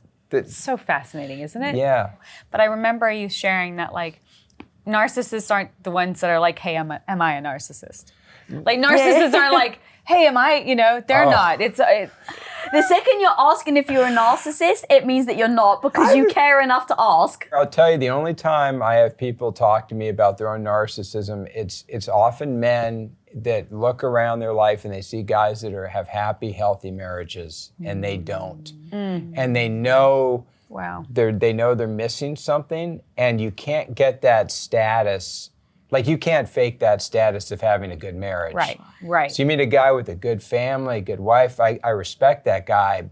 So fascinating, isn't it? yeah. But I remember you sharing that narcissists aren't the ones that are like, hey, am I a narcissist? Like narcissists aren't like, hey, am I, they're not. It's The second you're asking if you're a narcissist, it means that you're not because you care enough to ask. I'll tell you, the only time I have people talk to me about their own narcissism, it's often men that look around their life and they see guys that have happy, healthy marriages, and they don't. And they know wow. they know they're missing something, and you can't get that status. Like, you can't fake that status of having a good marriage. Right. So you meet a guy with a good family, a good wife, I respect that guy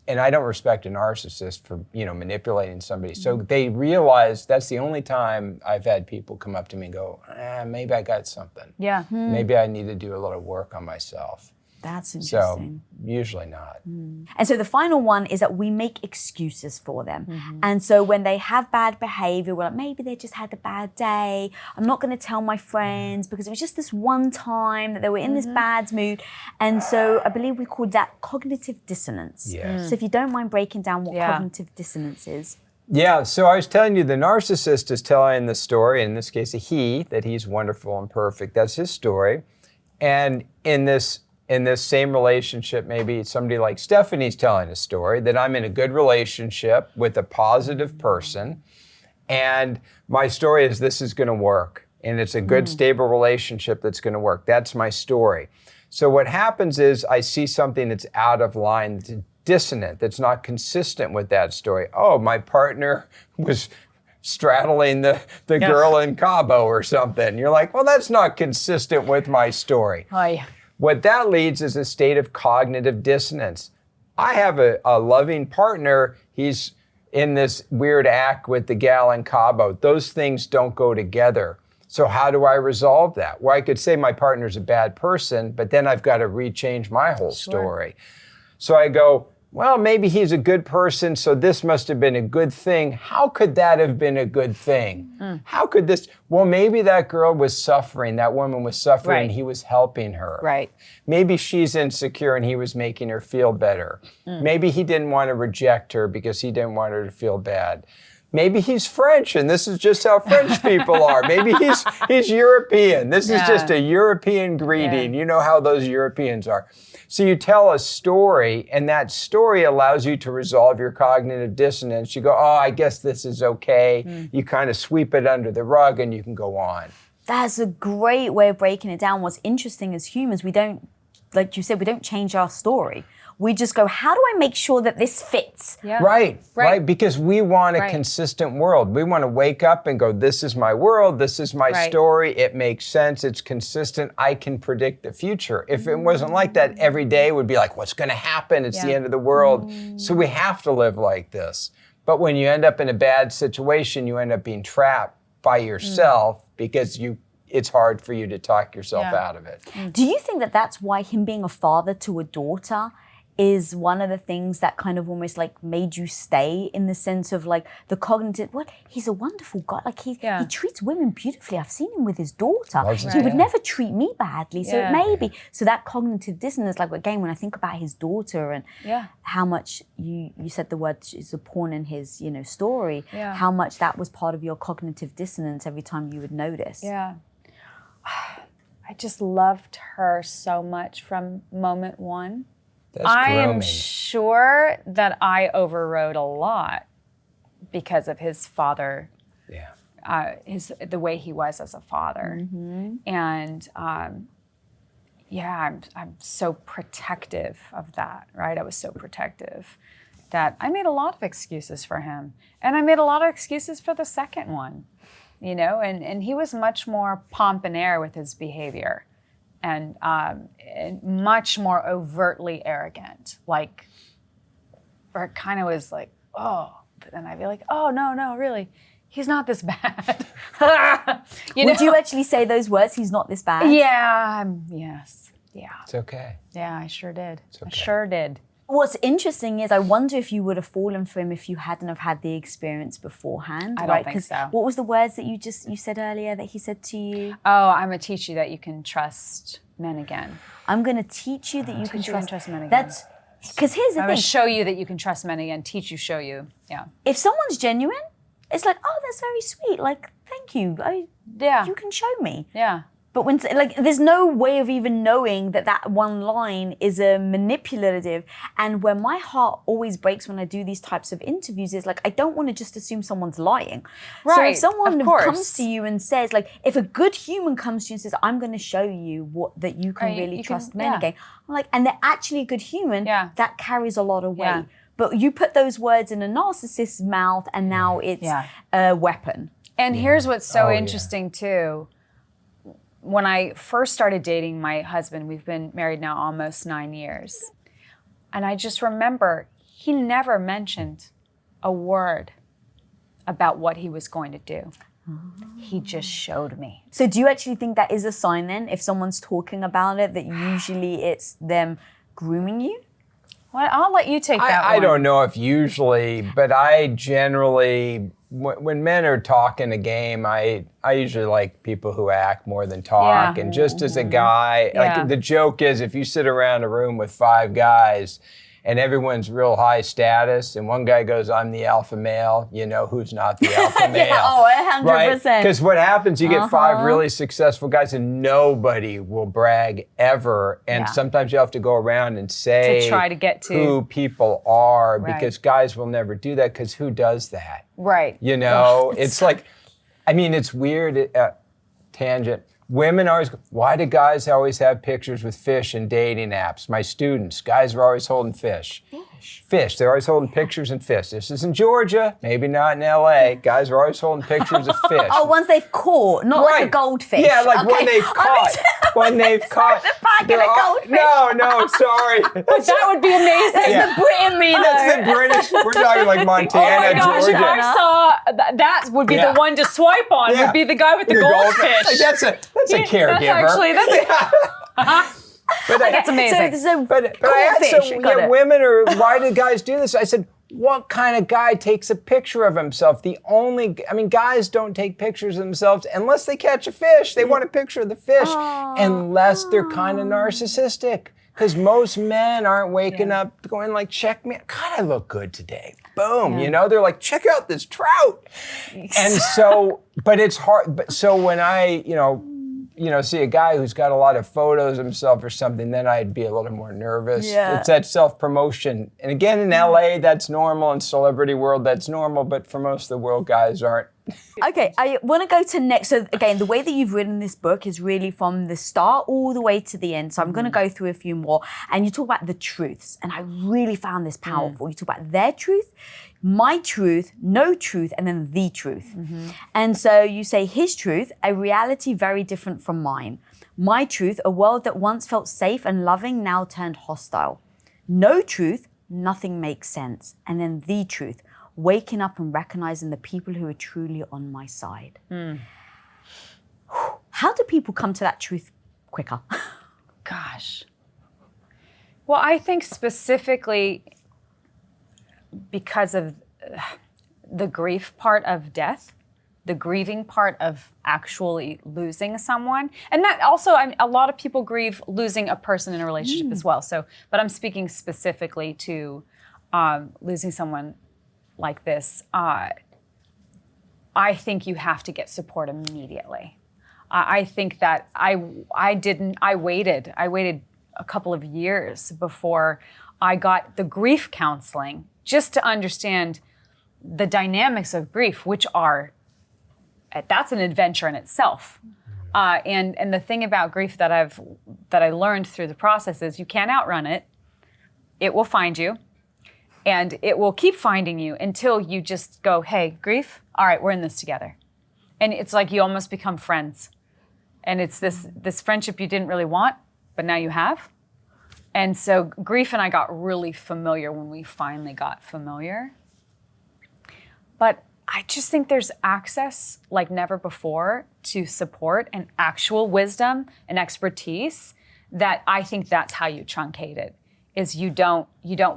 and I don't respect a narcissist for, manipulating somebody. So they realize that's the only time I've had people come up to me and go, maybe I got something. Yeah. Maybe I need to do a little work on myself. That's interesting. So usually not. And so the final one is that we make excuses for them. And so when they have bad behavior, we're like, maybe they just had a bad day. I'm not going to tell my friends because it was just this one time that they were in this bad mood. And so I believe we call that cognitive dissonance. Yes. So if you don't mind breaking down what cognitive dissonance is. Yeah, so I was telling you the narcissist is telling the story, in this case a he, that he's wonderful and perfect. That's his story. And in this same relationship, maybe somebody like Stephanie's telling a story that I'm in a good relationship with a positive person, and my story is this is going to work, and it's a good, stable relationship that's going to work. That's my story. So what happens is I see something that's out of line, that's dissonant, that's not consistent with that story. Oh, my partner was straddling the girl in Cabo or something. You're like, well, that's not consistent with my story. Oh, yeah. What that leads is a state of cognitive dissonance. I have a loving partner. He's in this weird act with the gal in Cabo. Those things don't go together. So how do I resolve that? Well, I could say my partner's a bad person, but then I've got to rechange my whole story. So I go, well, maybe he's a good person, so this must have been a good thing. How could that have been a good thing? How could this? Well, maybe that girl was suffering, that woman was suffering, and he was helping her. Right. Maybe she's insecure and he was making her feel better. Maybe he didn't want to reject her because he didn't want her to feel bad. Maybe he's French and this is just how French people are. Maybe he's European. This is just a European greeting. You know how those Europeans are. So you tell a story, and that story allows you to resolve your cognitive dissonance. You go, oh, I guess this is okay. You kind of sweep it under the rug and you can go on. That's a great way of breaking it down. What's interesting as humans, we don't, like you said, we don't change our story. We just go, how do I make sure that this fits? Yeah. Right. Because we want a consistent world. We want to wake up and go, this is my world, this is my story, it makes sense, it's consistent, I can predict the future. If it wasn't like that, every day would be like, what's going to happen? It's the end of the world. So we have to live like this. But when you end up in a bad situation, you end up being trapped by yourself because it's hard for you to talk yourself out of it. Do you think that that's why him being a father to a daughter is one of the things that kind of almost like made you stay, in the sense of like the cognitive, he's a wonderful guy. Like he treats women beautifully. I've seen him with his daughter. He would never treat me badly. So it may be, so that cognitive dissonance, like again, when I think about his daughter and how much you said the word is a pawn in his, story, how much that was part of your cognitive dissonance every time you would notice. Yeah. I just loved her so much from moment one. I am sure that I overrode a lot because of his father, the way he was as a father. And I'm so protective of that, right? I was so protective that I made a lot of excuses for him. And I made a lot of excuses for the second one, and he was much more pomp and air with his behavior. And much more overtly arrogant, or it kind of was like, oh, but then I'd be like, oh, no, really, he's not this bad. Would you actually say those words, he's not this bad? Yeah, yes, yeah. It's okay. Yeah, I sure did. It's okay. I sure did. What's interesting is I wonder if you would have fallen for him if you hadn't have had the experience beforehand. I don't think so. What was the words that you said earlier that he said to you? Oh, I'm going to teach you that you can trust men again. I'm going to teach you that you can trust men again. That's because here's the thing. I'm going to show you that you can trust men again. Teach you, show you. Yeah. If someone's genuine, it's like, oh, that's very sweet. Like, thank you. You can show me. Yeah. But when, there's no way of even knowing that one line is a manipulative. And where my heart always breaks when I do these types of interviews is I don't want to just assume someone's lying. Right, so if someone of course. comes to you and says, if a good human comes to you and says, I'm going to show you that you can really trust men again. I'm like, and they're actually a good human, that carries a lot of weight. Yeah. But you put those words in a narcissist's mouth and now it's a weapon. And here's what's so interesting too. When I first started dating my husband, we've been married now almost 9 years. And I just remember he never mentioned a word about what he was going to do. He just showed me. So do you actually think that is a sign then, if someone's talking about it, that usually it's them grooming you? Well, I'll let you take that one. I don't know if usually, but I generally, when men are talking a game, I usually like people who act more than talk. Yeah. And just as a guy, Yeah. like the joke is, if you sit around a room with 5 guys and everyone's real high status, and one guy goes, I'm the alpha male, you know who's not the alpha male. Yeah, oh, 100%. Right? Because what happens, you get 5 really successful guys and nobody will brag ever. And sometimes you have to go around and say To try to get to who people are, Right. because guys will never do that, because who does that? Right. You know, it's like, I mean, it's weird, tangent. Women always, why do guys always have pictures with fish and dating apps? My students, guys are always holding fish. Fish, they're always holding pictures and fish. This is in Georgia, maybe not in LA. Guys are always holding pictures of fish. Oh, ones they've caught, not like a goldfish. Yeah, like Okay. when they've caught. When they've caught. The packet of goldfish. No, sorry. That would be amazing. Yeah. The Brit in me, That's though. the British. We're talking like Oh Montana, my gosh, Georgia. I saw that would be Yeah. the one to swipe on. Yeah. Would be the guy with the Like, goldfish. that's a caregiver. But That's amazing. So But I asked goldfish, some got it. women, or why do guys do this? I said, what kind of guy takes a picture of himself? Guys don't take pictures of themselves unless they catch a fish. They want a picture of the fish, unless they're kind of narcissistic. Because most men aren't waking up going like, check me, God, I look good today. Boom, you know, they're like, check out this trout. And so, but it's hard. But so when I, see a guy who's got a lot of photos of himself or something, then I'd be a little more nervous. Yeah. It's that self-promotion. And again, in LA, that's normal. In celebrity world, that's normal. But for most of the world, guys aren't. Okay, I want to go to next. So again, the way that you've written this book is really from the start all the way to the end. So I'm going to go through a few more. And you talk about the truths. And I really found this powerful. You talk about their truth, my truth, no truth, and then the truth. And so you say his truth, a reality very different from mine. My truth, a world that once felt safe and loving, now turned hostile. No truth, nothing makes sense. And then the truth, waking up and recognizing the people who are truly on my side. How do people come to that truth quicker? Gosh. Well, I think specifically because of the grief part of death, the grieving part of actually losing someone. And that also, a lot of people grieve losing a person in a relationship as well. So, but I'm speaking specifically to losing someone like this. I think you have to get support immediately. I think that I waited a couple of years before I got the grief counseling just to understand the dynamics of grief, which are, that's an adventure in itself. And the thing about grief that I learned through the process is you can't outrun it. It will find you. And it will keep finding you until you just go, hey, grief, all right, we're in this together. And it's like you almost become friends. And it's this friendship you didn't really want, but now you have. And so grief and I got really familiar when we finally got familiar. But I just think there's access like never before to support and actual wisdom and expertise that I think that's how you truncate it, is you don't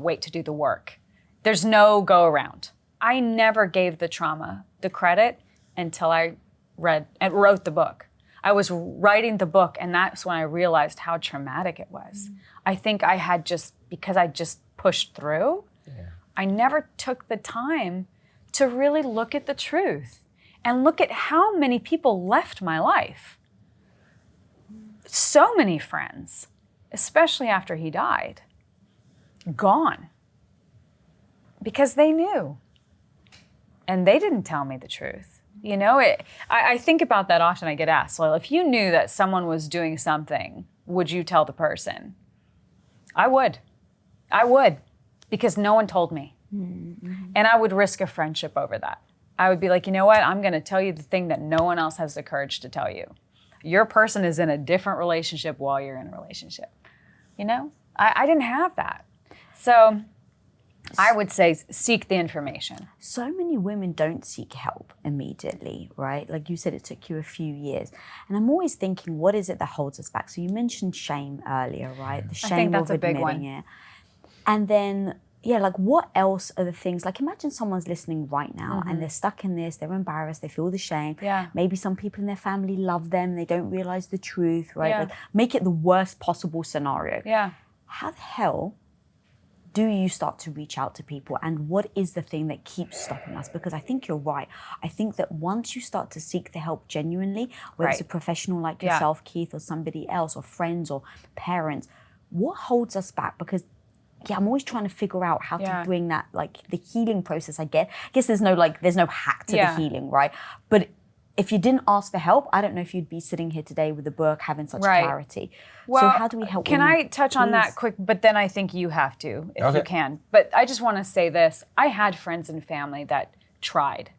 wait to do the work. There's no go around. I never gave the trauma the credit until I read and wrote the book. I was writing the book, and that's when I realized how traumatic it was. I think I had because I just pushed through, I never took the time to really look at the truth and look at how many people left my life. So many friends, especially after he died, gone. Because they knew. And they didn't tell me the truth. You know, I think about that often. I get asked, well, if you knew that someone was doing something, would you tell the person? I would. Because no one told me. And I would risk a friendship over that. I would be like, you know what? I'm going to tell you the thing that no one else has the courage to tell you. Your person is in a different relationship while you're in a relationship. You know, I didn't have that. So I would say seek the information. So many women don't seek help immediately, right? Like you said, it took you a few years. And I'm always thinking, what is it that holds us back? So you mentioned shame earlier, right? The shame I think that's of a big admitting one. it. And then, yeah, like what else are the things, like imagine someone's listening right now and they're stuck in this, they're embarrassed, they feel the shame. Yeah. Maybe some people in their family love them, they don't realize the truth, right? Yeah. Like make it the worst possible scenario. Yeah. How the hell do you start to reach out to people, and what is the thing that keeps stopping us? Because I think you're right. I think that once you start to seek the help genuinely, whether it's a professional like yourself, Keith, or somebody else, or friends or parents, what holds us back? Because I'm always trying to figure out how to bring that, like the healing process. I guess there's no hack to the healing, right? But if you didn't ask for help, I don't know if you'd be sitting here today with a book having such clarity. Well, so how do we help Can women? I touch on that quick? But then I think you have to, if Okay. you can. But I just want to say this. I had friends and family that tried.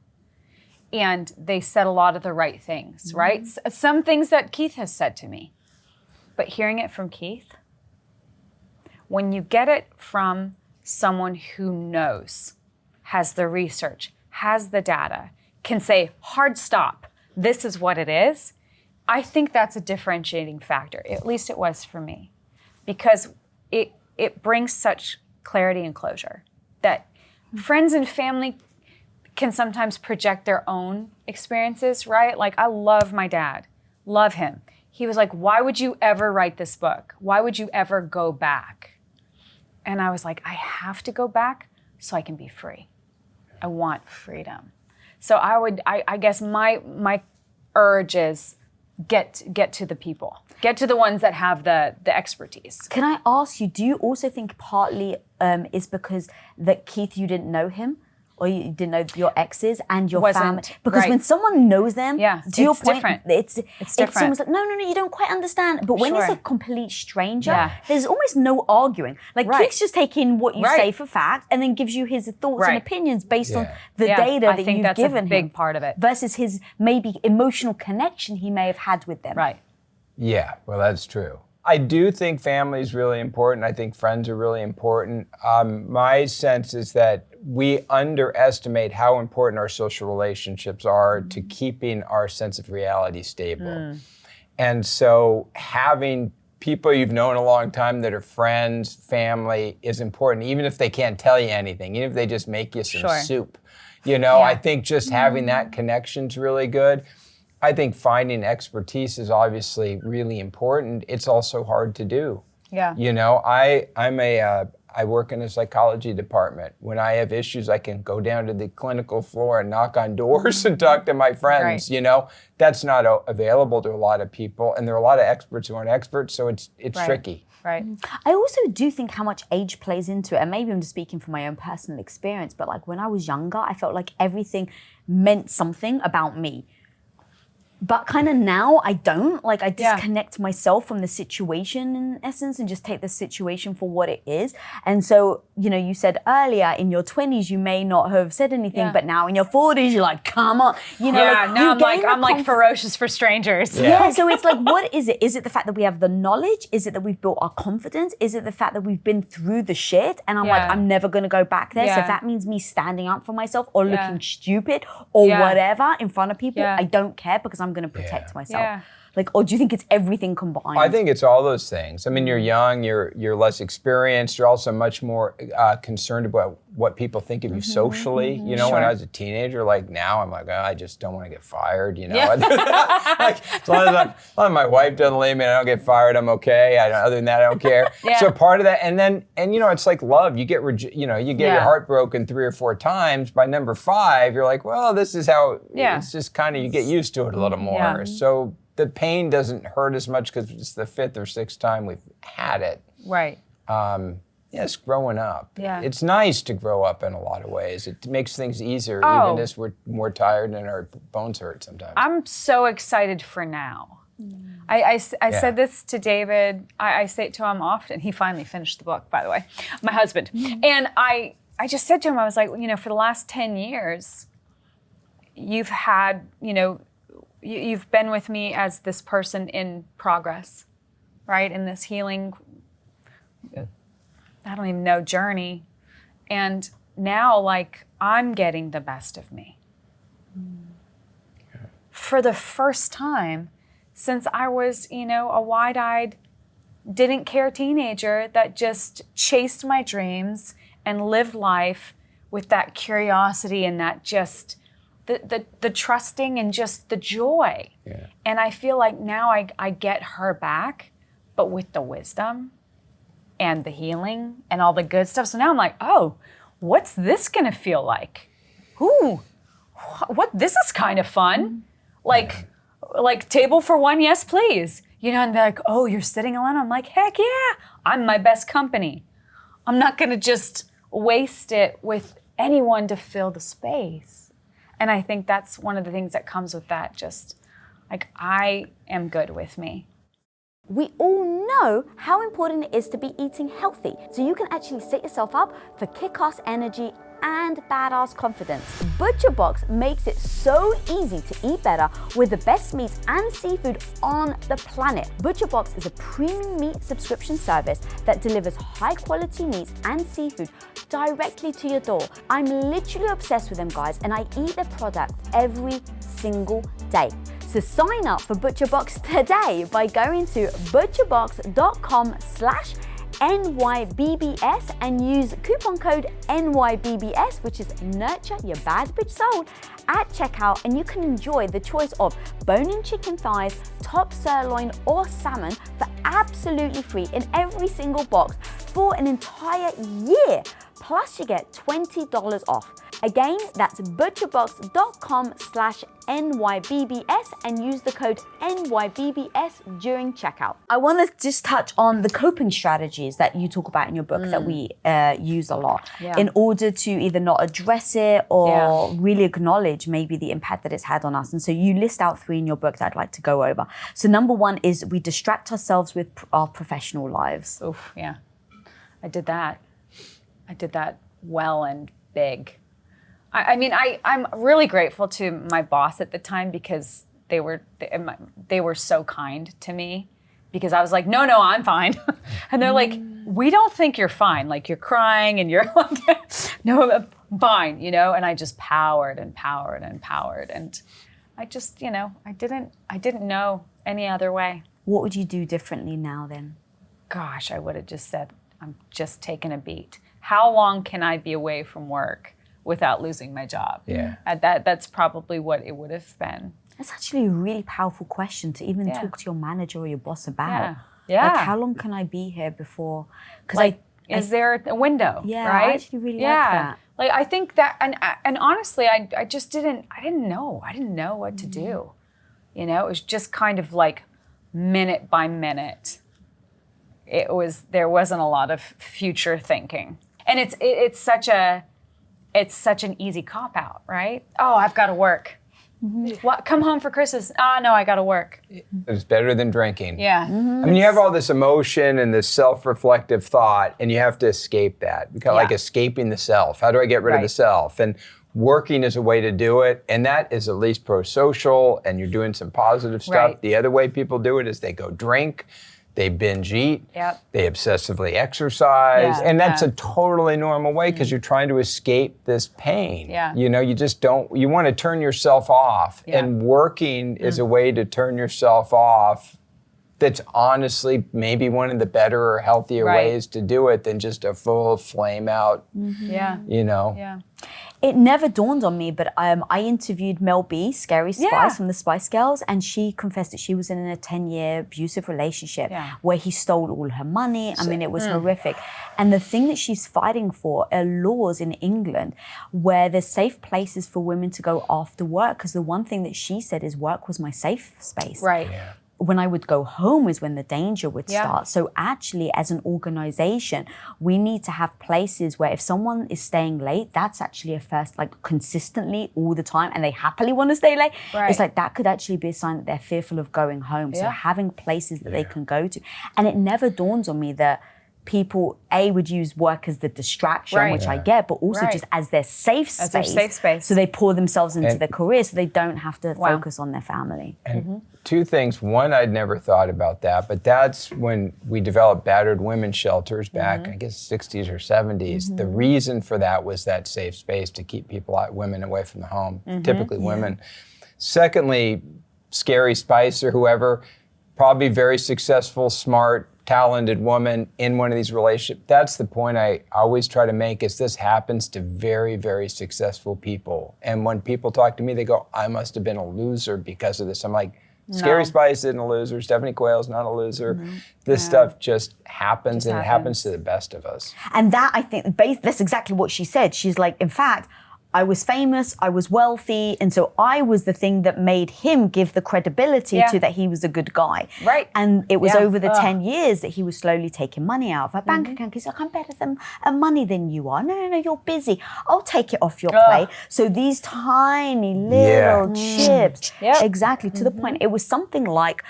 And they said a lot of the right things, right? Some things that Keith has said to me. But hearing it from Keith, when you get it from someone who knows, has the research, has the data, can say, hard stop, this is what it is, I think that's a differentiating factor. At least it was for me. Because it brings such clarity and closure that friends and family can sometimes project their own experiences, right? Like, I love my dad, love him. He was like, why would you ever write this book? Why would you ever go back? And I was like, I have to go back so I can be free. I want freedom. So I guess my urge is get to the people. Get to the ones that have the expertise. Can I ask you, do you also think partly is because that Keith, you didn't know him? Or you didn't know your exes and your family? Because when someone knows them, to your point, different. It's different. It's almost like, no, you don't quite understand. But when it's a complete stranger, there's almost no arguing. Like Keith's just taking what you say for fact and then gives you his thoughts and opinions based on the data that you've given him. I think that's a big part of it. Versus his maybe emotional connection he may have had with them. Right. Yeah, well, that's true. I do think family is really important. I think friends are really important. My sense is that we underestimate how important our social relationships are to keeping our sense of reality stable. And so having people you've known a long time that are friends, family, is important, even if they can't tell you anything, even if they just make you some soup. I think just having that connection's really good. I think finding expertise is obviously really important. It's also hard to do. Yeah. I work in a psychology department. When I have issues, I can go down to the clinical floor and knock on doors and talk to my friends. That's not available to a lot of people, and there are a lot of experts who aren't experts, so it's tricky. Right. I also do think how much age plays into it, and maybe I'm just speaking from my own personal experience, but like when I was younger, I felt like everything meant something about me. But kind of now I don't. Like I disconnect myself from the situation in essence and just take the situation for what it is. And so, you said earlier in your 20s you may not have said anything, but now in your 40s you're like, come on. Now I'm like ferocious for strangers. Yeah, so it's like, what is it? Is it the fact that we have the knowledge? Is it that we've built our confidence? Is it the fact that we've been through the shit and I'm like, I'm never going to go back there. So if that means me standing up for myself or looking stupid or whatever in front of people, I don't care because I'm going to protect myself. Yeah. Like, or do you think it's everything combined? I think it's all those things. I mean, you're young, you're less experienced, you're also much more concerned about what people think of you socially. When I was a teenager, like now I'm like, I just don't want to get fired, like, as long as my wife doesn't leave me and I don't get fired, I'm okay. Other than that, I don't care. So part of that, and it's like love. You get your heart broken 3 or 4 times. By number 5, you're like, well, this is how, it's just kind of, you get used to it a little more. So the pain doesn't hurt as much because it's the 5th or 6th time we've had it. Right. It's growing up. Yeah. It's nice to grow up in a lot of ways. It makes things easier, even as we're more tired and our bones hurt sometimes. I'm so excited for now. I said this to David. I say it to him often. He finally finished the book, by the way, my husband. And I just said to him, I was like, for the last 10 years, you've had, you've been with me as this person in progress, right? In this healing, I don't even know, journey. And now, like, I'm getting the best of me. For the first time since I was, you know, a wide-eyed, didn't care teenager that just chased my dreams and lived life with that curiosity and that just the trusting and just the joy. Yeah. And I feel like now I get her back, but with the wisdom and the healing and all the good stuff. So now I'm like, oh, what's this gonna feel like? Ooh, what? This is kind of fun. Like table for one, yes, please. You know, and they're like, oh, you're sitting alone? I'm like, heck yeah, I'm my best company. I'm not gonna just waste it with anyone to fill the space. And I think that's one of the things that comes with that, just like, I am good with me. We all know how important it is to be eating healthy, so you can actually set yourself up for kick-ass energy and badass confidence. ButcherBox makes it so easy to eat better with the best meats and seafood on the planet. ButcherBox is a premium meat subscription service that delivers high quality meats and seafood directly to your door. I'm literally obsessed with them, guys, and I eat their product every single day. So sign up for ButcherBox today by going to butcherbox.com/NYBBS and use coupon code NYBBS, which is Nurture Your Bad Bitch Soul, at checkout, and you can enjoy the choice of bone-in chicken thighs, top sirloin, or salmon for absolutely free in every single box for an entire year. Plus, you get $20 off. Again, that's butcherbox.com/NYBBS and use the code NYBBS during checkout. I want to just touch on the coping strategies that you talk about in your book that we use a lot in order to either not address it or really acknowledge maybe the impact that it's had on us. And so you list out 3 in your book that I'd like to go over. So number 1 is we distract ourselves with our professional lives. Oof, yeah. I did that well and big. I'm really grateful to my boss at the time because they were so kind to me, because I was like, no, I'm fine. And they're like, we don't think you're fine. Like, you're crying and you're like, no, I'm fine, you know? And I just powered and powered and powered. And I just, you know, I didn't know any other way. What would you do differently now then? Gosh, I would have just said, I'm just taking a beat. How long can I be away from work without losing my job? Yeah. That's probably what it would have been. That's actually a really powerful question to even talk to your manager or your boss about. Yeah. Like, how long can I be here before? Because like, is there a window? Yeah, right? I actually really like that. Like, I think that, and honestly, I just didn't know. I didn't know what to do. You know, it was just kind of like minute by minute. There wasn't a lot of future thinking. And it's such an easy cop out, right? Oh, I've got to work. What? Come home for Christmas? No, I got to work. It's better than drinking. Yeah. I mean, you have all this emotion and this self-reflective thought, and you have to escape that. Kind of like escaping the self. How do I get rid of the self? And working is a way to do it, and that is at least pro-social, and you're doing some positive stuff. Right. The other way people do it is they go drink, they binge eat, they obsessively exercise, and that's a totally normal way because you're trying to escape this pain. Yeah. You know, you just don't, you want to turn yourself off, and working is a way to turn yourself off. That's honestly maybe one of the better or healthier ways to do it than just a full flame out, you know. Yeah. It never dawned on me, but I interviewed Mel B, Scary Spice from the Spice Girls, and she confessed that she was in a 10-year abusive relationship where he stole all her money. I mean, it was horrific. And the thing that she's fighting for are laws in England where there's safe places for women to go after work, because the one thing that she said is work was my safe space. Right. Yeah. When I would go home is when the danger would start. So actually, as an organization, we need to have places where if someone is staying late, that's actually a first, like consistently all the time, and they happily want to stay late. Right. It's like that could actually be a sign that they're fearful of going home. So having places that they can go to. And it never dawns on me that people would use work as the distraction, which I get, but also just as their safe space. As their safe space. So they pour themselves into their career so they don't have to focus on their family. And two things. One, I'd never thought about that, but that's when we developed battered women's shelters back, I guess, 60s or 70s. The reason for that was that safe space to keep women away from the home, typically women. Secondly, Scary Spice or whoever, probably very successful, smart, talented woman in one of these relationships. That's the point I always try to make, is this happens to very, very successful people. And when people talk to me, they go, I must have been a loser because of this. I'm like, Scary Spice isn't a loser. Stephanie Quayle's not a loser. This stuff just happens, and it happens to the best of us. And that, I think, that's exactly what she said. She's like, in fact, I was famous, I was wealthy, and so I was the thing that made him give the credibility to that he was a good guy. Right. And it was over the 10 years that he was slowly taking money out of her bank account. He's like, I'm better at money than you are. No, you're busy. I'll take it off your plate. So these tiny little chips, exactly, to the point. It was something like,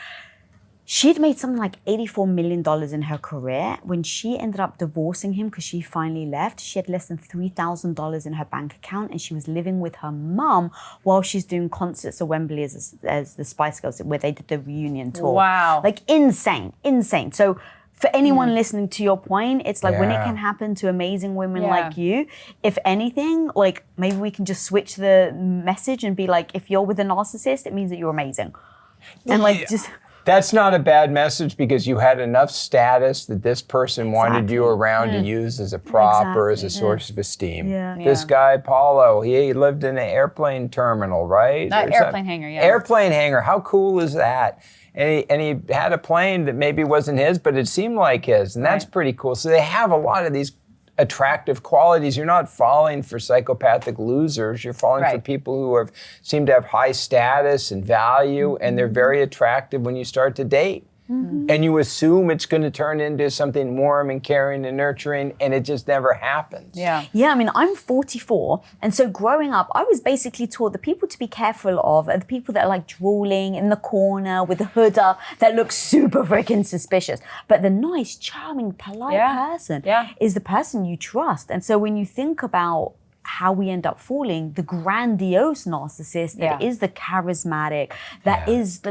she'd made something like $84 million in her career. When she ended up divorcing him because she finally left, she had less than $3,000 in her bank account, and she was living with her mum while she's doing concerts at Wembley as the Spice Girls, where they did the reunion tour. Wow. Like insane. So for anyone listening to your point, it's like when it can happen to amazing women like you, if anything, like maybe we can just switch the message and be like, if you're with a narcissist, it means that you're amazing. And like just... That's not a bad message, because you had enough status that this person wanted you around to use as a prop or as a source of esteem. This guy, Paulo, he lived in an airplane terminal, right? Airplane hangar, Airplane hangar. How cool is that? And he had a plane that maybe wasn't his, but it seemed like his, and that's pretty cool. So they have a lot of these attractive qualities. You're not falling for psychopathic losers. You're falling for people who seem to have high status and value, and they're very attractive when you start to date. And you assume it's going to turn into something warm and caring and nurturing, and it just never happens. Yeah, I mean, I'm 44, and so growing up, I was basically taught the people to be careful of are the people that are like drooling in the corner with the hood up that looks super freaking suspicious. But the nice, charming, polite person is the person you trust. And so when you think about how we end up falling, the grandiose narcissist that is the charismatic, that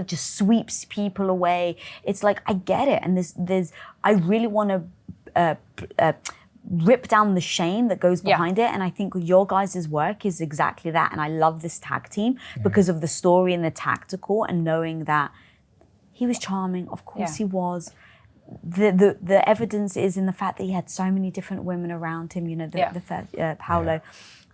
just sweeps people away. It's like, I get it. And I really want to rip down the shame that goes behind it. And I think your guys' work is exactly that. And I love this tag team because of the story and the tactical, and knowing that he was charming. Of course he was. The evidence is in the fact that he had so many different women around him, Paulo.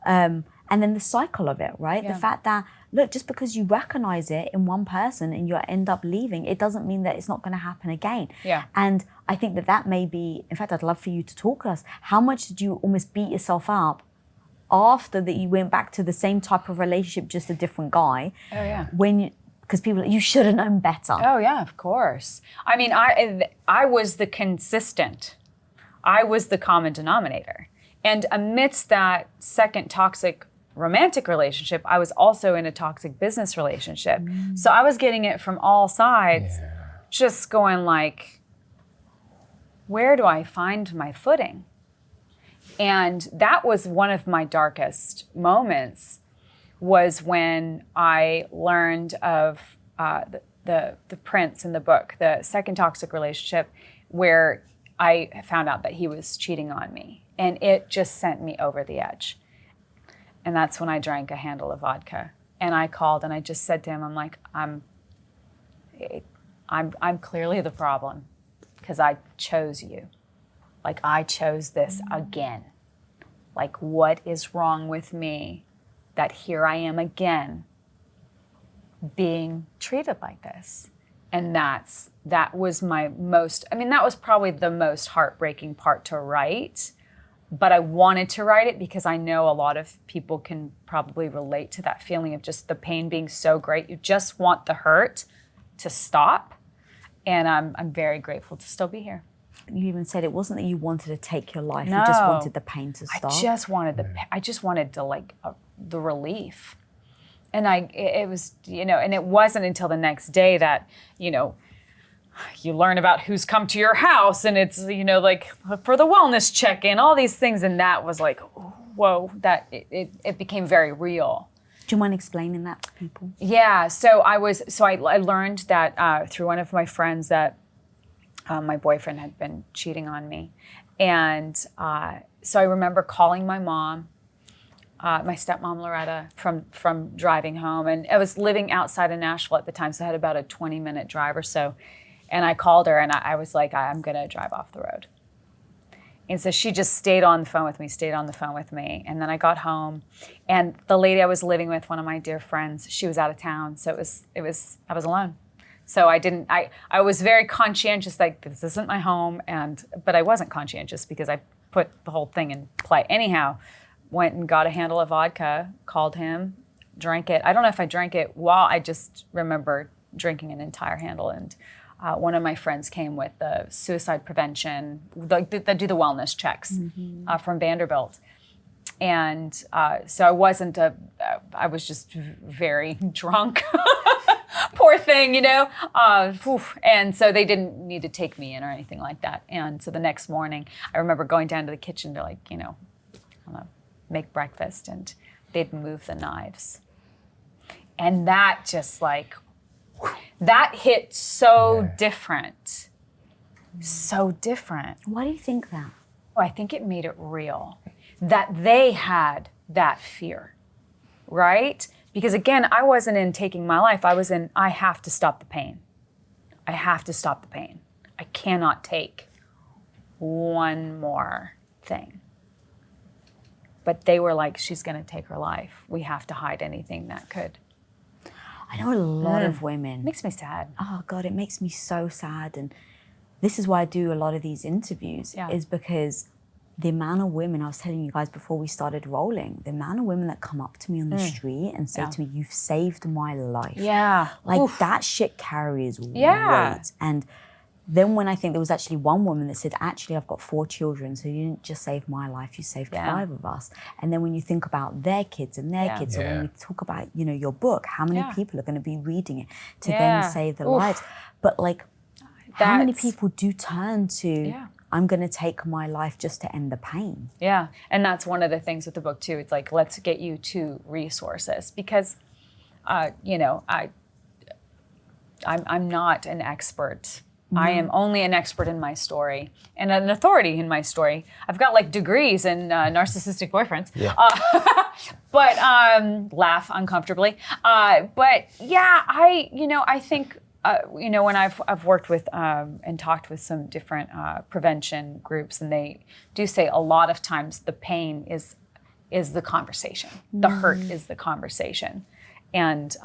And then the cycle of it, right? The fact that, look, just because you recognize it in one person and you end up leaving, it doesn't mean that it's not going to happen again. And I think that may be, in fact, I'd love for you to talk to us. How much did you almost beat yourself up after that you went back to the same type of relationship, just a different guy? Because people, you should have known better. Oh yeah, of course. I mean, I was the consistent. I was the common denominator. And amidst that second toxic romantic relationship, I was also in a toxic business relationship. So I was getting it from all sides, just going like, where do I find my footing? And that was one of my darkest moments, was when I learned of the prince in the book, the second toxic relationship, where I found out that he was cheating on me. And it just sent me over the edge. And that's when I drank a handle of vodka. And I called and I just said to him, I'm like, I'm clearly the problem, because I chose you. Like, I chose this again. Like, what is wrong with me that here I am again being treated like this? And that was my most, I mean, that was probably the most heartbreaking part to write. But I wanted to write it because I know a lot of people can probably relate to that feeling of just the pain being so great. You just want the hurt to stop. And I'm very grateful to still be here. You even said it wasn't that you wanted to take your life. No. You just wanted the pain to stop. I just wanted the relief. And it was, and it wasn't until the next day that, you learn about who's come to your house, and it's, you know, like for the wellness check-in, all these things. And that was like, whoa, that it became very real. Do you mind explaining that to people? Yeah, so I learned that through one of my friends that my boyfriend had been cheating on me. And so I remember calling my mom, my stepmom Loretta, from driving home. And I was living outside of Nashville at the time, so I had about a 20-minute drive or so. And I called her and I was like, I'm gonna drive off the road. And so she just stayed on the phone with me. And then I got home, and the lady I was living with, one of my dear friends, she was out of town. So I was alone. So I was very conscientious, like, this isn't my home. But I wasn't conscientious because I put the whole thing in play. Anyhow, went and got a handle of vodka, called him, drank it. I don't know if I drank it while, I just remember drinking an entire handle. And one of my friends came with the suicide prevention, that do the wellness checks from Vanderbilt. And so I was just very drunk. Poor thing, you know. And so they didn't need to take me in or anything like that. And so the next morning, I remember going down to the kitchen to, like, you know, make breakfast, and they'd move the knives. And that just, like, that hit so different. So different. Why do you think that? I think it made it real, that they had that fear, right? Because again, I wasn't in taking my life. I was in, I have to stop the pain. I have to stop the pain. I cannot take one more thing. But they were like, she's going to take her life. We have to hide anything that could. I know a lot of women. It makes me sad. Oh God, it makes me so sad. And this is why I do a lot of these interviews, is because the amount of women, I was telling you guys before we started rolling, the amount of women that come up to me on the street and say to me, you've saved my life. Yeah. Like that shit carries weight. And then when I think there was actually one woman that said, actually, I've got 4 children, so you didn't just save my life, you saved 5 of us. And then when you think about their kids and their kids, or when we talk about, you know, your book, how many people are going to be reading it to then save their lives? But like, how many people do turn to, I'm going to take my life just to end the pain? Yeah, and that's one of the things with the book too. It's like, let's get you to resources, because, you know, I'm not an expert. I am only an expert in my story and an authority in my story. I've got like degrees in narcissistic boyfriends, but laugh uncomfortably. But yeah, I think, you know, when I've worked with and talked with some different prevention groups, and they do say a lot of times the pain is the conversation. The hurt is the conversation. And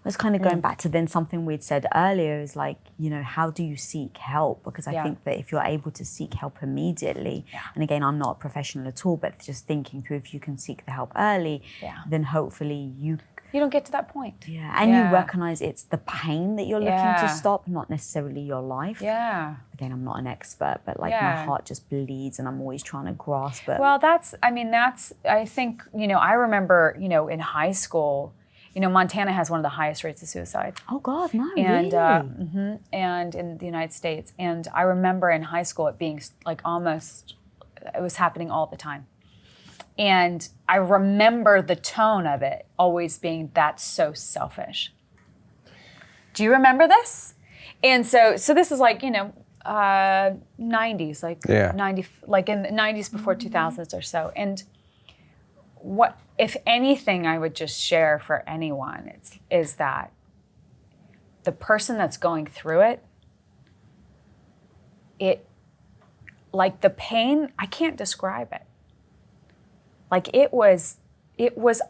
It's kind of going back to then something we'd said earlier is like, you know, how do you seek help? Because I think that if you're able to seek help immediately, and again, I'm not a professional at all, but just thinking through, if you can seek the help early, then hopefully you don't get to that point. And you recognize it's the pain that you're looking to stop, not necessarily your life. Again, I'm not an expert, but like my heart just bleeds and I'm always trying to grasp it. Well, I think, you know, I remember, you know, in high school, you know, Montana has one of the highest rates of suicide. Oh God, no, and, really? And in the United States. And I remember in high school it being like almost, it was happening all the time. And I remember the tone of it always being, that's so selfish. Do you remember this? And so this is like, you know, 90s, like 90, like in the 90s before 2000s or so. And what, if anything, I would just share for anyone is that the person that's going through it, like the pain, I can't describe it. Like it was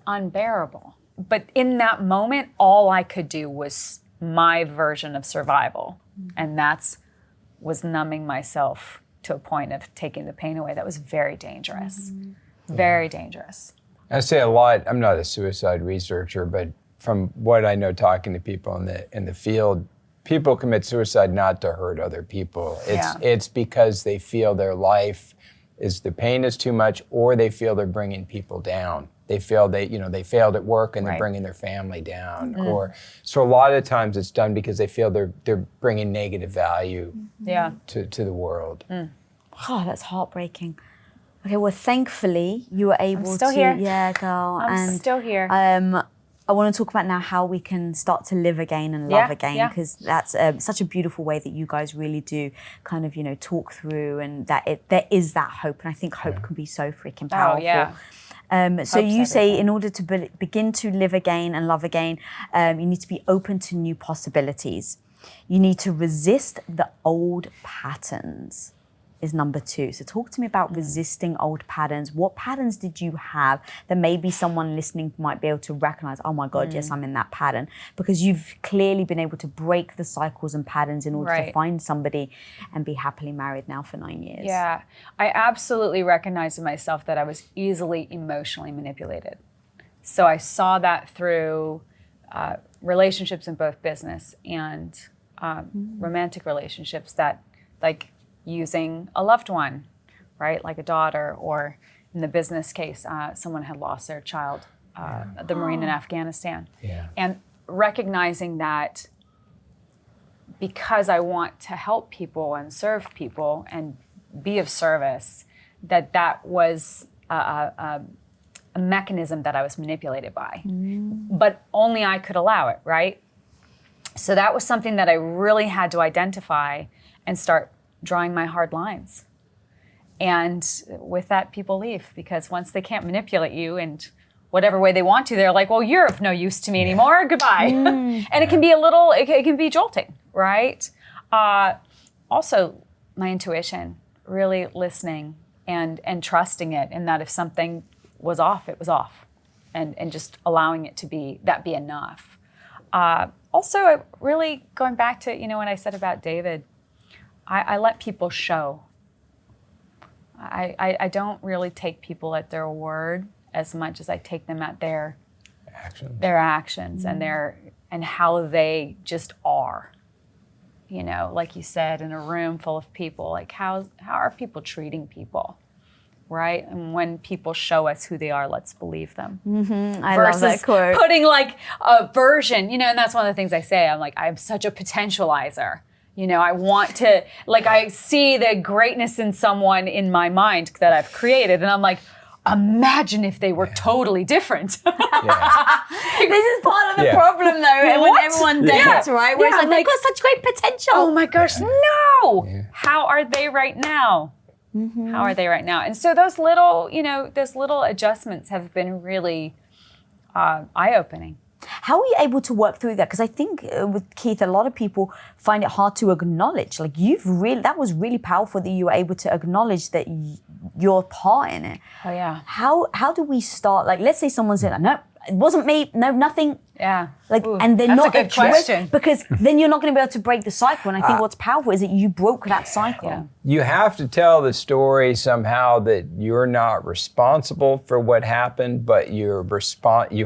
unbearable. But in that moment, all I could do was my version of survival. And was numbing myself to a point of taking the pain away. That was very dangerous. Very dangerous. I say a lot, I'm not a suicide researcher, but from what I know talking to people in the field, people commit suicide not to hurt other people. It's because they feel their life the pain is too much, or they feel they're bringing people down. They feel they failed at work and they're Right. bringing their family down. Or so a lot of times it's done because they feel they're bringing negative value Yeah. to the world. Oh, that's heartbreaking. Okay, well, thankfully you were able still to. here. Yeah, girl. I'm still here. I want to talk about now how we can start to live again and love again, yeah. because that's such a beautiful way that you guys really do kind of, talk through, and that there is that hope. And I think hope can be so freaking powerful. Oh, yeah. So Hope's you say everything. in order to begin to live again and love again, you need to be open to new possibilities. You need to resist the old patterns. Is number 2. So talk to me about resisting old patterns. What patterns did you have that maybe someone listening might be able to recognize, oh my God, yes, I'm in that pattern? Because you've clearly been able to break the cycles and patterns in order to Right. find somebody and be happily married now for 9 years. Yeah, I absolutely recognized in myself that I was easily emotionally manipulated. So I saw that through relationships in both business and romantic relationships, that like using a loved one, right, like a daughter, or in the business case, someone had lost their child, the Marine in Afghanistan. Yeah. And recognizing that because I want to help people and serve people and be of service, that was a mechanism that I was manipulated by. But only I could allow it, right? So that was something that I really had to identify and start drawing my hard lines. And with that, people leave, because once they can't manipulate you in whatever way they want to, they're like, well, you're of no use to me anymore, goodbye. And it can be it can be jolting, right? Also, my intuition, really listening and trusting it, and that if something was off, it was off, and just allowing it to be enough. Also, really going back to, when I said about David, I let people show. I don't really take people at their word as much as I take them at their actions and how they just are. Like you said, in a room full of people, like how are people treating people, right? And when people show us who they are, let's believe them. I Versus love that quote. putting like a version, and that's one of the things I say. I'm like, I'm such a potentializer. I want to, I see the greatness in someone in my mind that I've created, and I'm like, imagine if they were totally different. This is part of the problem, though, and when everyone dates, right? Where it's like, they've got such great potential. Oh my gosh, no! Yeah. How are they right now? How are they right now? And so those little adjustments have been really eye-opening. How are you able to work through that? Because I think with Keith, a lot of people find it hard to acknowledge. Like that was really powerful that you were able to acknowledge that your part in it. Oh yeah. How do we start? Like, let's say someone said, no, it wasn't me. No, nothing. Yeah. And they're that's not a good question. because then you're not going to be able to break the cycle. And I think what's powerful is that you broke that cycle. Yeah. You have to tell the story somehow that you're not responsible for what happened, but you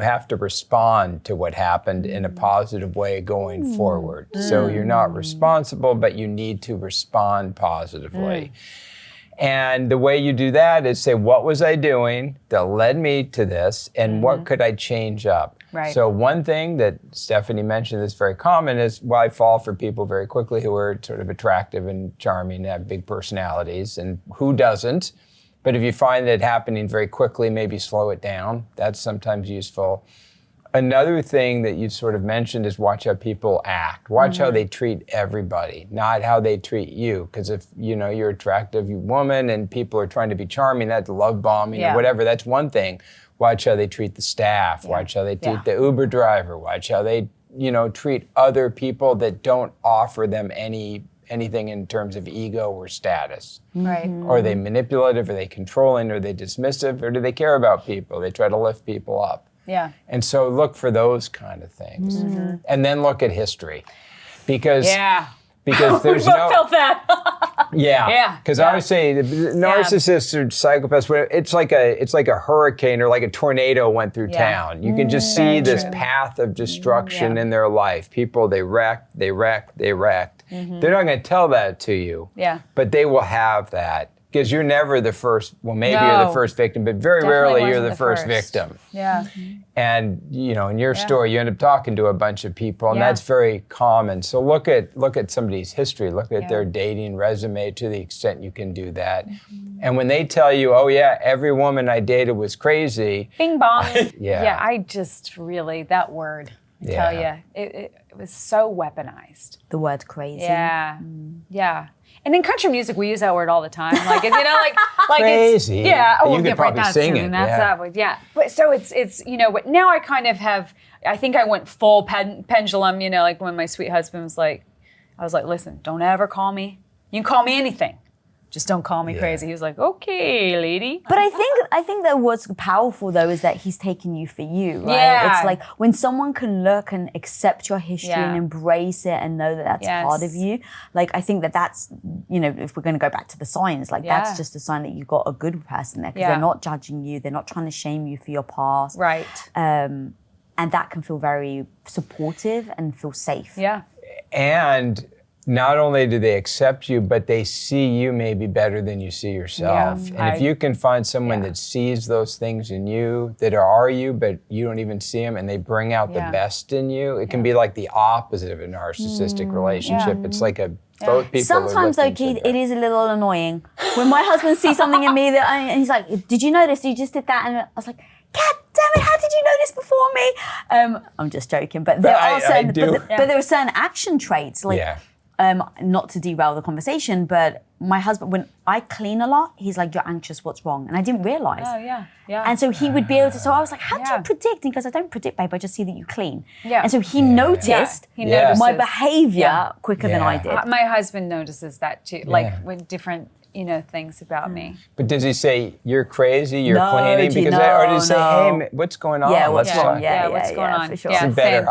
have to respond to what happened in a positive way going forward. So you're not responsible, but you need to respond positively. And the way you do that is say, what was I doing that led me to this, and what could I change up? Right. So one thing that Stephanie mentioned that's very common is, well, I fall for people very quickly who are sort of attractive and charming and have big personalities, and who doesn't? But if you find that happening very quickly, maybe slow it down. That's sometimes useful. Another thing that you sort of mentioned is watch how people act. Watch how they treat everybody, not how they treat you. Because if you're an attractive woman and people are trying to be charming, that's love bombing or whatever, that's one thing. Watch how they treat the staff. Watch how they treat the Uber driver. Watch how they, treat other people that don't offer them anything in terms of ego or status. Right. Are they manipulative? Are they controlling? Are they dismissive? Or do they care about people? They try to lift people up. Yeah. And so look for those kind of things. And then look at history. Because there's we both felt that. Because I would say narcissists or psychopaths, it's like a hurricane or like a tornado went through town. You can just see this path of destruction in their life. People, they wrecked. They're not going to tell that to you. Yeah. But they will have that. Because you're never the first, well, maybe you're No. the first victim, but very Definitely rarely you're wasn't the the first first. victim. Yeah. And in your story, you end up talking to a bunch of people, and Yeah. that's very common. So look at somebody's history, look at Yeah. their dating resume to the extent you can do that. And when they tell you, oh yeah, every woman I dated was crazy. Bing bong. Yeah. Yeah, I just really, that word, I tell Yeah. you, it was so weaponized. The word crazy. Yeah. Yeah. And in country music, we use that word all the time. Like, like Crazy. It's, yeah. Oh, You could yeah, right, probably that's sing it. it, And that's yeah. that word. Yeah. But so it's, but now I kind of have, I think I went full pendulum, like when my sweet husband was like, I was like, listen, don't ever call me. You can call me anything. Just don't call me crazy. He was like, okay, lady. But I think that what's powerful though is that he's taking you for you, right? Yeah. It's like when someone can look and accept your history Yeah. and embrace it and know that that's Yes. part of you. Like I think that that's, if we're going to go back to the signs, like Yeah. that's just a sign that you've got a good person there because Yeah. they're not judging you, they're not trying to shame you for your past. Right. And that can feel very supportive and feel safe. Yeah. And not only do they accept you, but they see you maybe better than you see yourself. Yeah, And if you can find someone yeah. that sees those things in you that are you, but you don't even see them, and they bring out the Yeah. best in you, it can be like the opposite of a narcissistic relationship. Yeah. It's like both people are Sometimes though, looking to Keith, it is a little annoying. When my husband sees something in me and he's like, did you notice you just did that? And I was like, God damn it, how did you notice before me? I'm just joking, but there are certain, but there are certain action traits, like, Yeah. not to derail the conversation, but my husband, when I clean a lot, he's like, you're anxious, what's wrong? And I didn't realize. Oh, yeah. Yeah. And so he would be able to, so I was like, how do Yeah. you predict? And he goes, I don't predict, babe, I just see that you clean. Yeah. And so he noticed He Yeah. notices. my behavior Yeah. quicker than Yeah. I did. My husband notices that too, like Yeah. with different, things about me. But does he say, you're crazy, you're No, cleaning? Gee, Because or does he say, no. hey, what's going on? Yeah, what's Let's wrong? talk." Yeah, what's going on? for sure. Yeah. Better.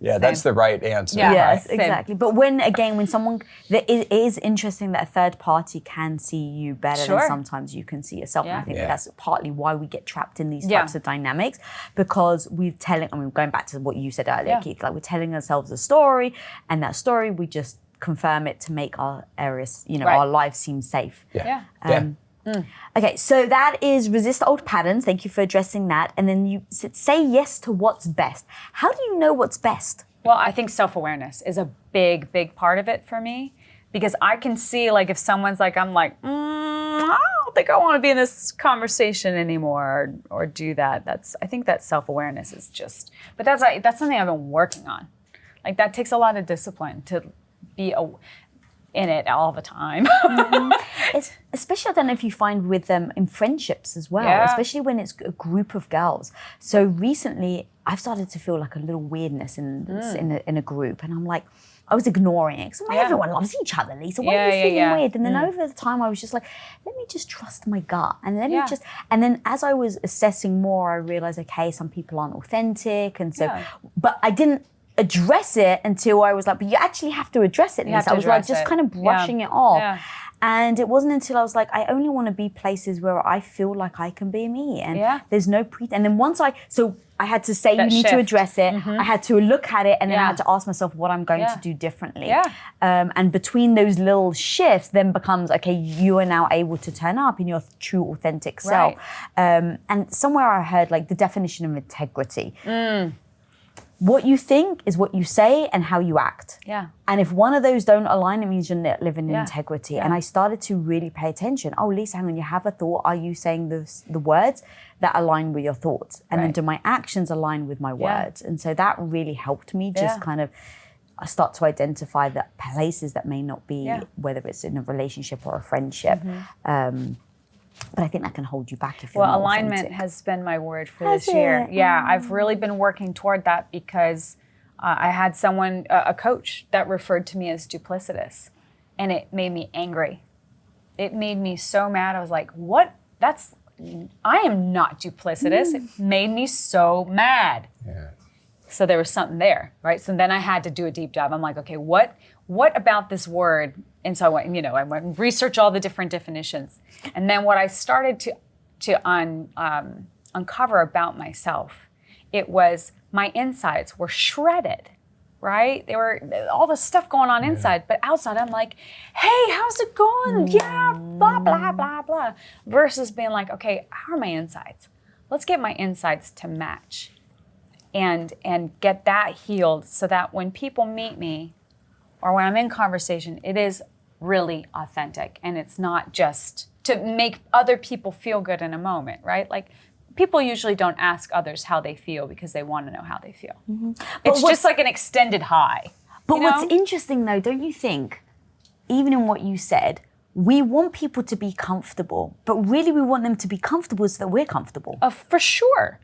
Same. That's the right answer. Yeah. Yes, Same. exactly. But when someone, it is interesting that a third party can see you better Sure. than sometimes you can see yourself. And I Yeah. think Yeah. that's partly why we get trapped in these Yeah. types of dynamics, because going back to what you said earlier, Yeah. Keith, like we're telling ourselves a story, and that story, we just confirm it to make our areas, Right. our lives seem safe. Yeah. Yeah. Okay, so that is resist old patterns. Thank you for addressing that. And then you said, say yes to what's best. How do you know what's best? Well, I think self-awareness is a big, big part of it for me, because I can see, like, if someone's like, I'm like, I don't think I want to be in this conversation anymore, or do that. I think that self-awareness is just, but that's something I've been working on. Like, that takes a lot of discipline to be in it all the time. Especially, I don't know if you find with them in friendships as well, Yeah. especially when it's a group of girls. So recently, I've started to feel like a little weirdness in a group, and I'm like, I was ignoring it because Yeah. everyone loves each other, Lisa. Why Yeah, are you yeah, feeling yeah. weird? And then over the time, I was just like, let me just trust my gut, and Yeah. and then as I was assessing more, I realized, okay, some people aren't authentic, and so, Yeah. but I didn't address it until I was like, but you actually have to address it, You have Lisa. to I was like address just it. kind of brushing Yeah. it off. Yeah. And it wasn't until I was like, I only want to be places where I feel like I can be me. And Yeah. there's no And then once I had to say, That you need to shift. address it. I had to look at it, and then I Yeah. had to ask myself what I'm going Yeah. to do differently. Yeah. And between those little shifts then becomes, okay, you are now able to turn up in your true authentic self. Right. And somewhere I heard like the definition of integrity. What you think is what you say and how you act. Yeah. And if one of those don't align, it means you're not living in Yeah. integrity. Yeah. And I started to really pay attention. Oh, Lisa, hang on, you have a thought. Are you saying the words that align with your thoughts? And then Right. do my actions align with my Yeah. words? And so that really helped me just Yeah. kind of start to identify the places that may not be, Yeah. whether it's in a relationship or a friendship. But I think that can hold you back if you're Well, not alignment authentic. has been my word for Has this year. it? Yeah, I've really been working toward that because I had someone, a coach, that referred to me as duplicitous, and it made me angry. It made me so mad. I was like, what? I am not duplicitous. It made me so mad. Yeah. So there was something there, right? So then I had to do a deep dive. I'm like, okay, what about this word? And so I went and research all the different definitions. And then what I started to uncover about myself, it was my insides were shredded. right? They were all the stuff going on inside, but outside I'm like, hey, how's it going? Yeah, blah, blah, blah, blah. Versus being like, okay, how are my insides? Let's get my insides to match and get that healed so that when people meet me or when I'm in conversation, it is really authentic and it's not just to make other people feel good in a moment, right? Like people usually don't ask others how they feel because they want to know how they feel. It's just like an extended high. But what's interesting though, don't you think, even in what you said, we want people to be comfortable, but really we want them to be comfortable so that we're comfortable. For sure.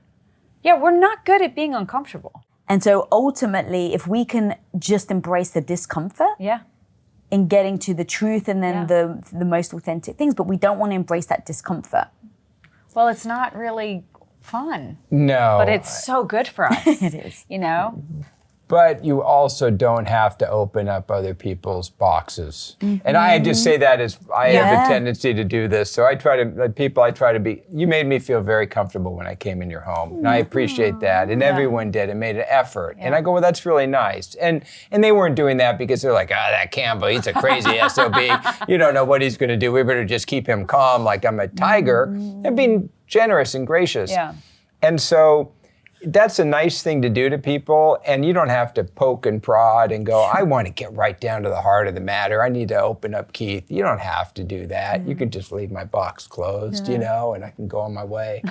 Yeah, we're not good at being uncomfortable. And so ultimately, if we can just embrace the discomfort in getting to the truth and then the most authentic things, but we don't want to embrace that discomfort. Well, it's not really fun. No. But it's so good for us. It is. You know? But you also don't have to open up other people's boxes. And I just say that as I have a tendency to do this. So I try to be, you made me feel very comfortable when I came in your home. And I appreciate that. And everyone did and made an effort. And I go, well, that's really nice. And they weren't doing that because they're like, that Campbell, he's a crazy SOB. You don't know what he's going to do. We better just keep him calm like I'm a tiger. And being generous and gracious. Yeah. And so that's a nice thing to do to people, and you don't have to poke and prod and go, I want to get right down to the heart of the matter. I need to open up Keith. You don't have to do that. You can just leave my box closed, and I can go on my way.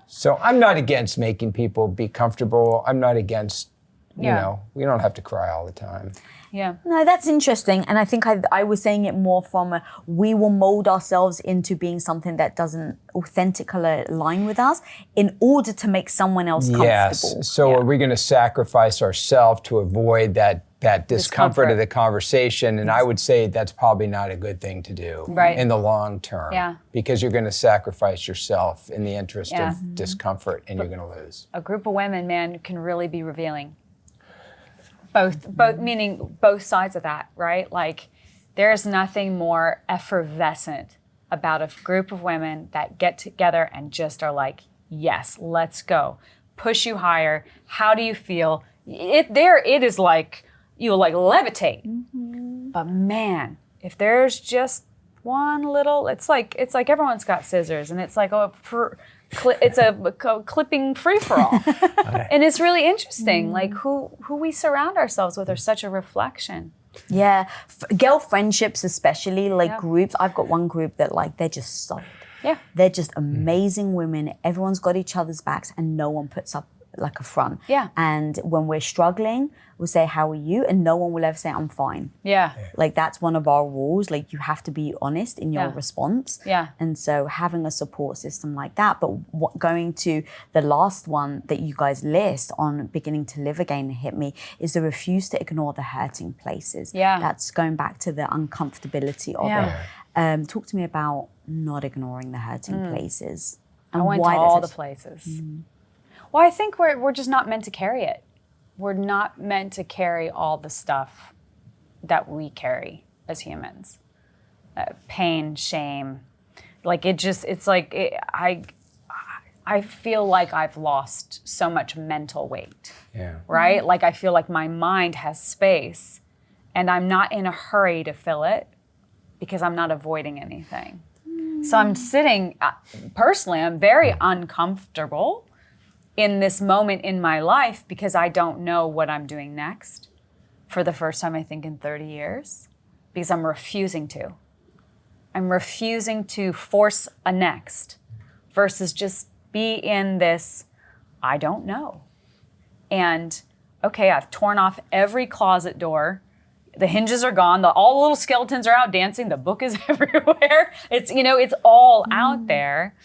So I'm not against making people be comfortable. I'm not against, we don't have to cry all the time. Yeah. No, that's interesting. And I think I was saying it more from we will mold ourselves into being something that doesn't authentically align with us in order to make someone else comfortable. Yes. So are we going to sacrifice ourselves to avoid that discomfort of the conversation? And I would say that's probably not a good thing to do in the long term. Yeah. Because you're going to sacrifice yourself in the interest of discomfort and you're going to lose. A group of women, man, can really be revealing. Both meaning both sides of that, right? Like there's nothing more effervescent about a group of women that get together and just are like, yes, let's go. Push you higher. How do you feel? It is like, you like levitate. But man, if there's just one little, it's like everyone's got scissors and it's like, it's a clipping free-for-all. And it's really interesting, like who we surround ourselves with are such a reflection. Yeah, girl friendships especially, like groups. I've got one group that like, they're just soft. Yeah. They're just amazing women. Everyone's got each other's backs and no one puts up like a front. Yeah. And when we're struggling, we'll say, how are you? And no one will ever say, I'm fine. Yeah. Like that's one of our rules. Like you have to be honest in your response. Yeah. And so having a support system like that, but going to the last one that you guys list on beginning to live again hit me is the refuse to ignore the hurting places. Yeah. That's going back to the uncomfortability of it. Talk to me about not ignoring the hurting places. And I went to all the places. Well, I think we're just not meant to carry it. We're not meant to carry all the stuff that we carry as humans. Pain, shame. Like I feel like I've lost so much mental weight. Yeah. Right? Like I feel like my mind has space and I'm not in a hurry to fill it because I'm not avoiding anything. So I'm sitting, personally, I'm very uncomfortable in this moment in my life because I don't know what I'm doing next for the first time, I think, in 30 years, because I'm refusing to. I'm refusing to force a next versus just be in this, I don't know. And okay, I've torn off every closet door. The hinges are gone. All the little skeletons are out dancing. The book is everywhere. It's all out there.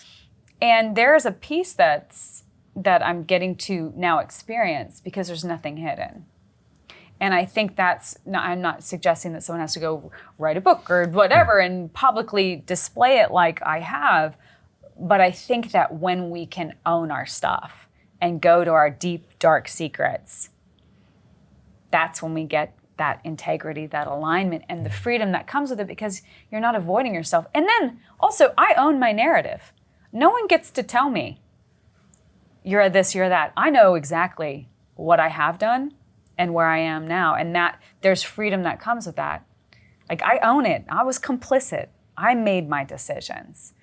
And there's a piece that I'm getting to now experience because there's nothing hidden. And I think I'm not suggesting that someone has to go write a book or whatever and publicly display it like I have, but I think that when we can own our stuff and go to our deep, dark secrets, that's when we get that integrity, that alignment, and the freedom that comes with it because you're not avoiding yourself. And then also, I own my narrative. No one gets to tell me, you're this, you're that. I know exactly what I have done and where I am now. And that there's freedom that comes with that. Like, I own it. I was complicit. I made my decisions.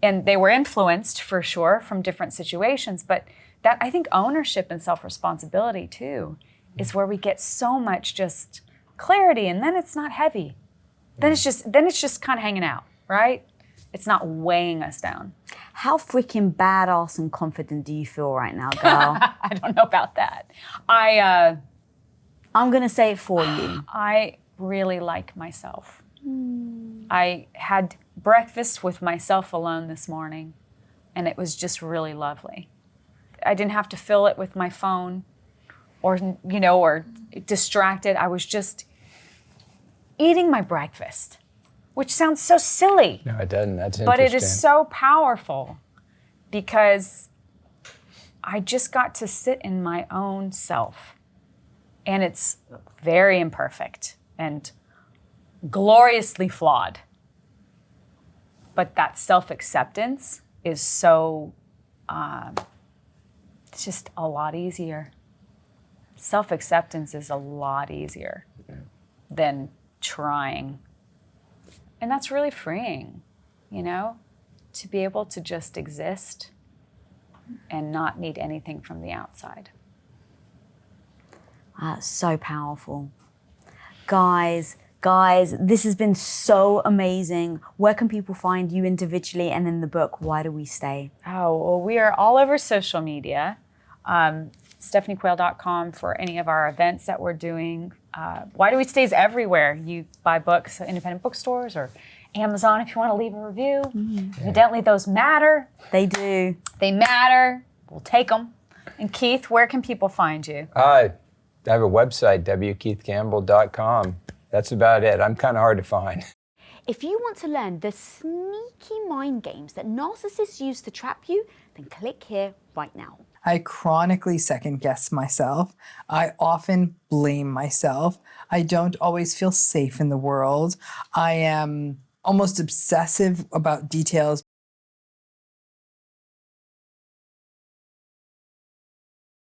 And they were influenced, for sure, from different situations. But that, I think, ownership and self-responsibility, too, is where we get so much just clarity, and then it's not heavy. Then it's just kind of hanging out, right? It's not weighing us down. How freaking badass and confident do you feel right now, girl? I don't know about that. I'm going to say it for you. I really like myself. I had breakfast with myself alone this morning, and it was just really lovely. I didn't have to fill it with my phone or distracted. I was just eating my breakfast, which sounds so silly. No, it doesn't. That's interesting. But it is so powerful because I just got to sit in my own self. And it's very imperfect and gloriously flawed. But that self-acceptance is so, it's just a lot easier. Self-acceptance is a lot easier than trying. And that's really freeing, to be able to just exist and not need anything from the outside. So powerful. Guys, this has been so amazing. Where can people find you individually, and in the book, Why Do We Stay? Oh, well, we are all over social media. StephanieQuayle.com for any of our events that we're doing. Why Do We Stay is everywhere. You buy books at independent bookstores or Amazon if you want to leave a review. Evidently, those matter. They do. They matter. We'll take them. And Keith, where can people find you? I have a website, wkeithcampbell.com. That's about it. I'm kind of hard to find. If you want to learn the sneaky mind games that narcissists use to trap you, then click here right now. I chronically second-guess myself. I often blame myself. I don't always feel safe in the world. I am almost obsessive about details.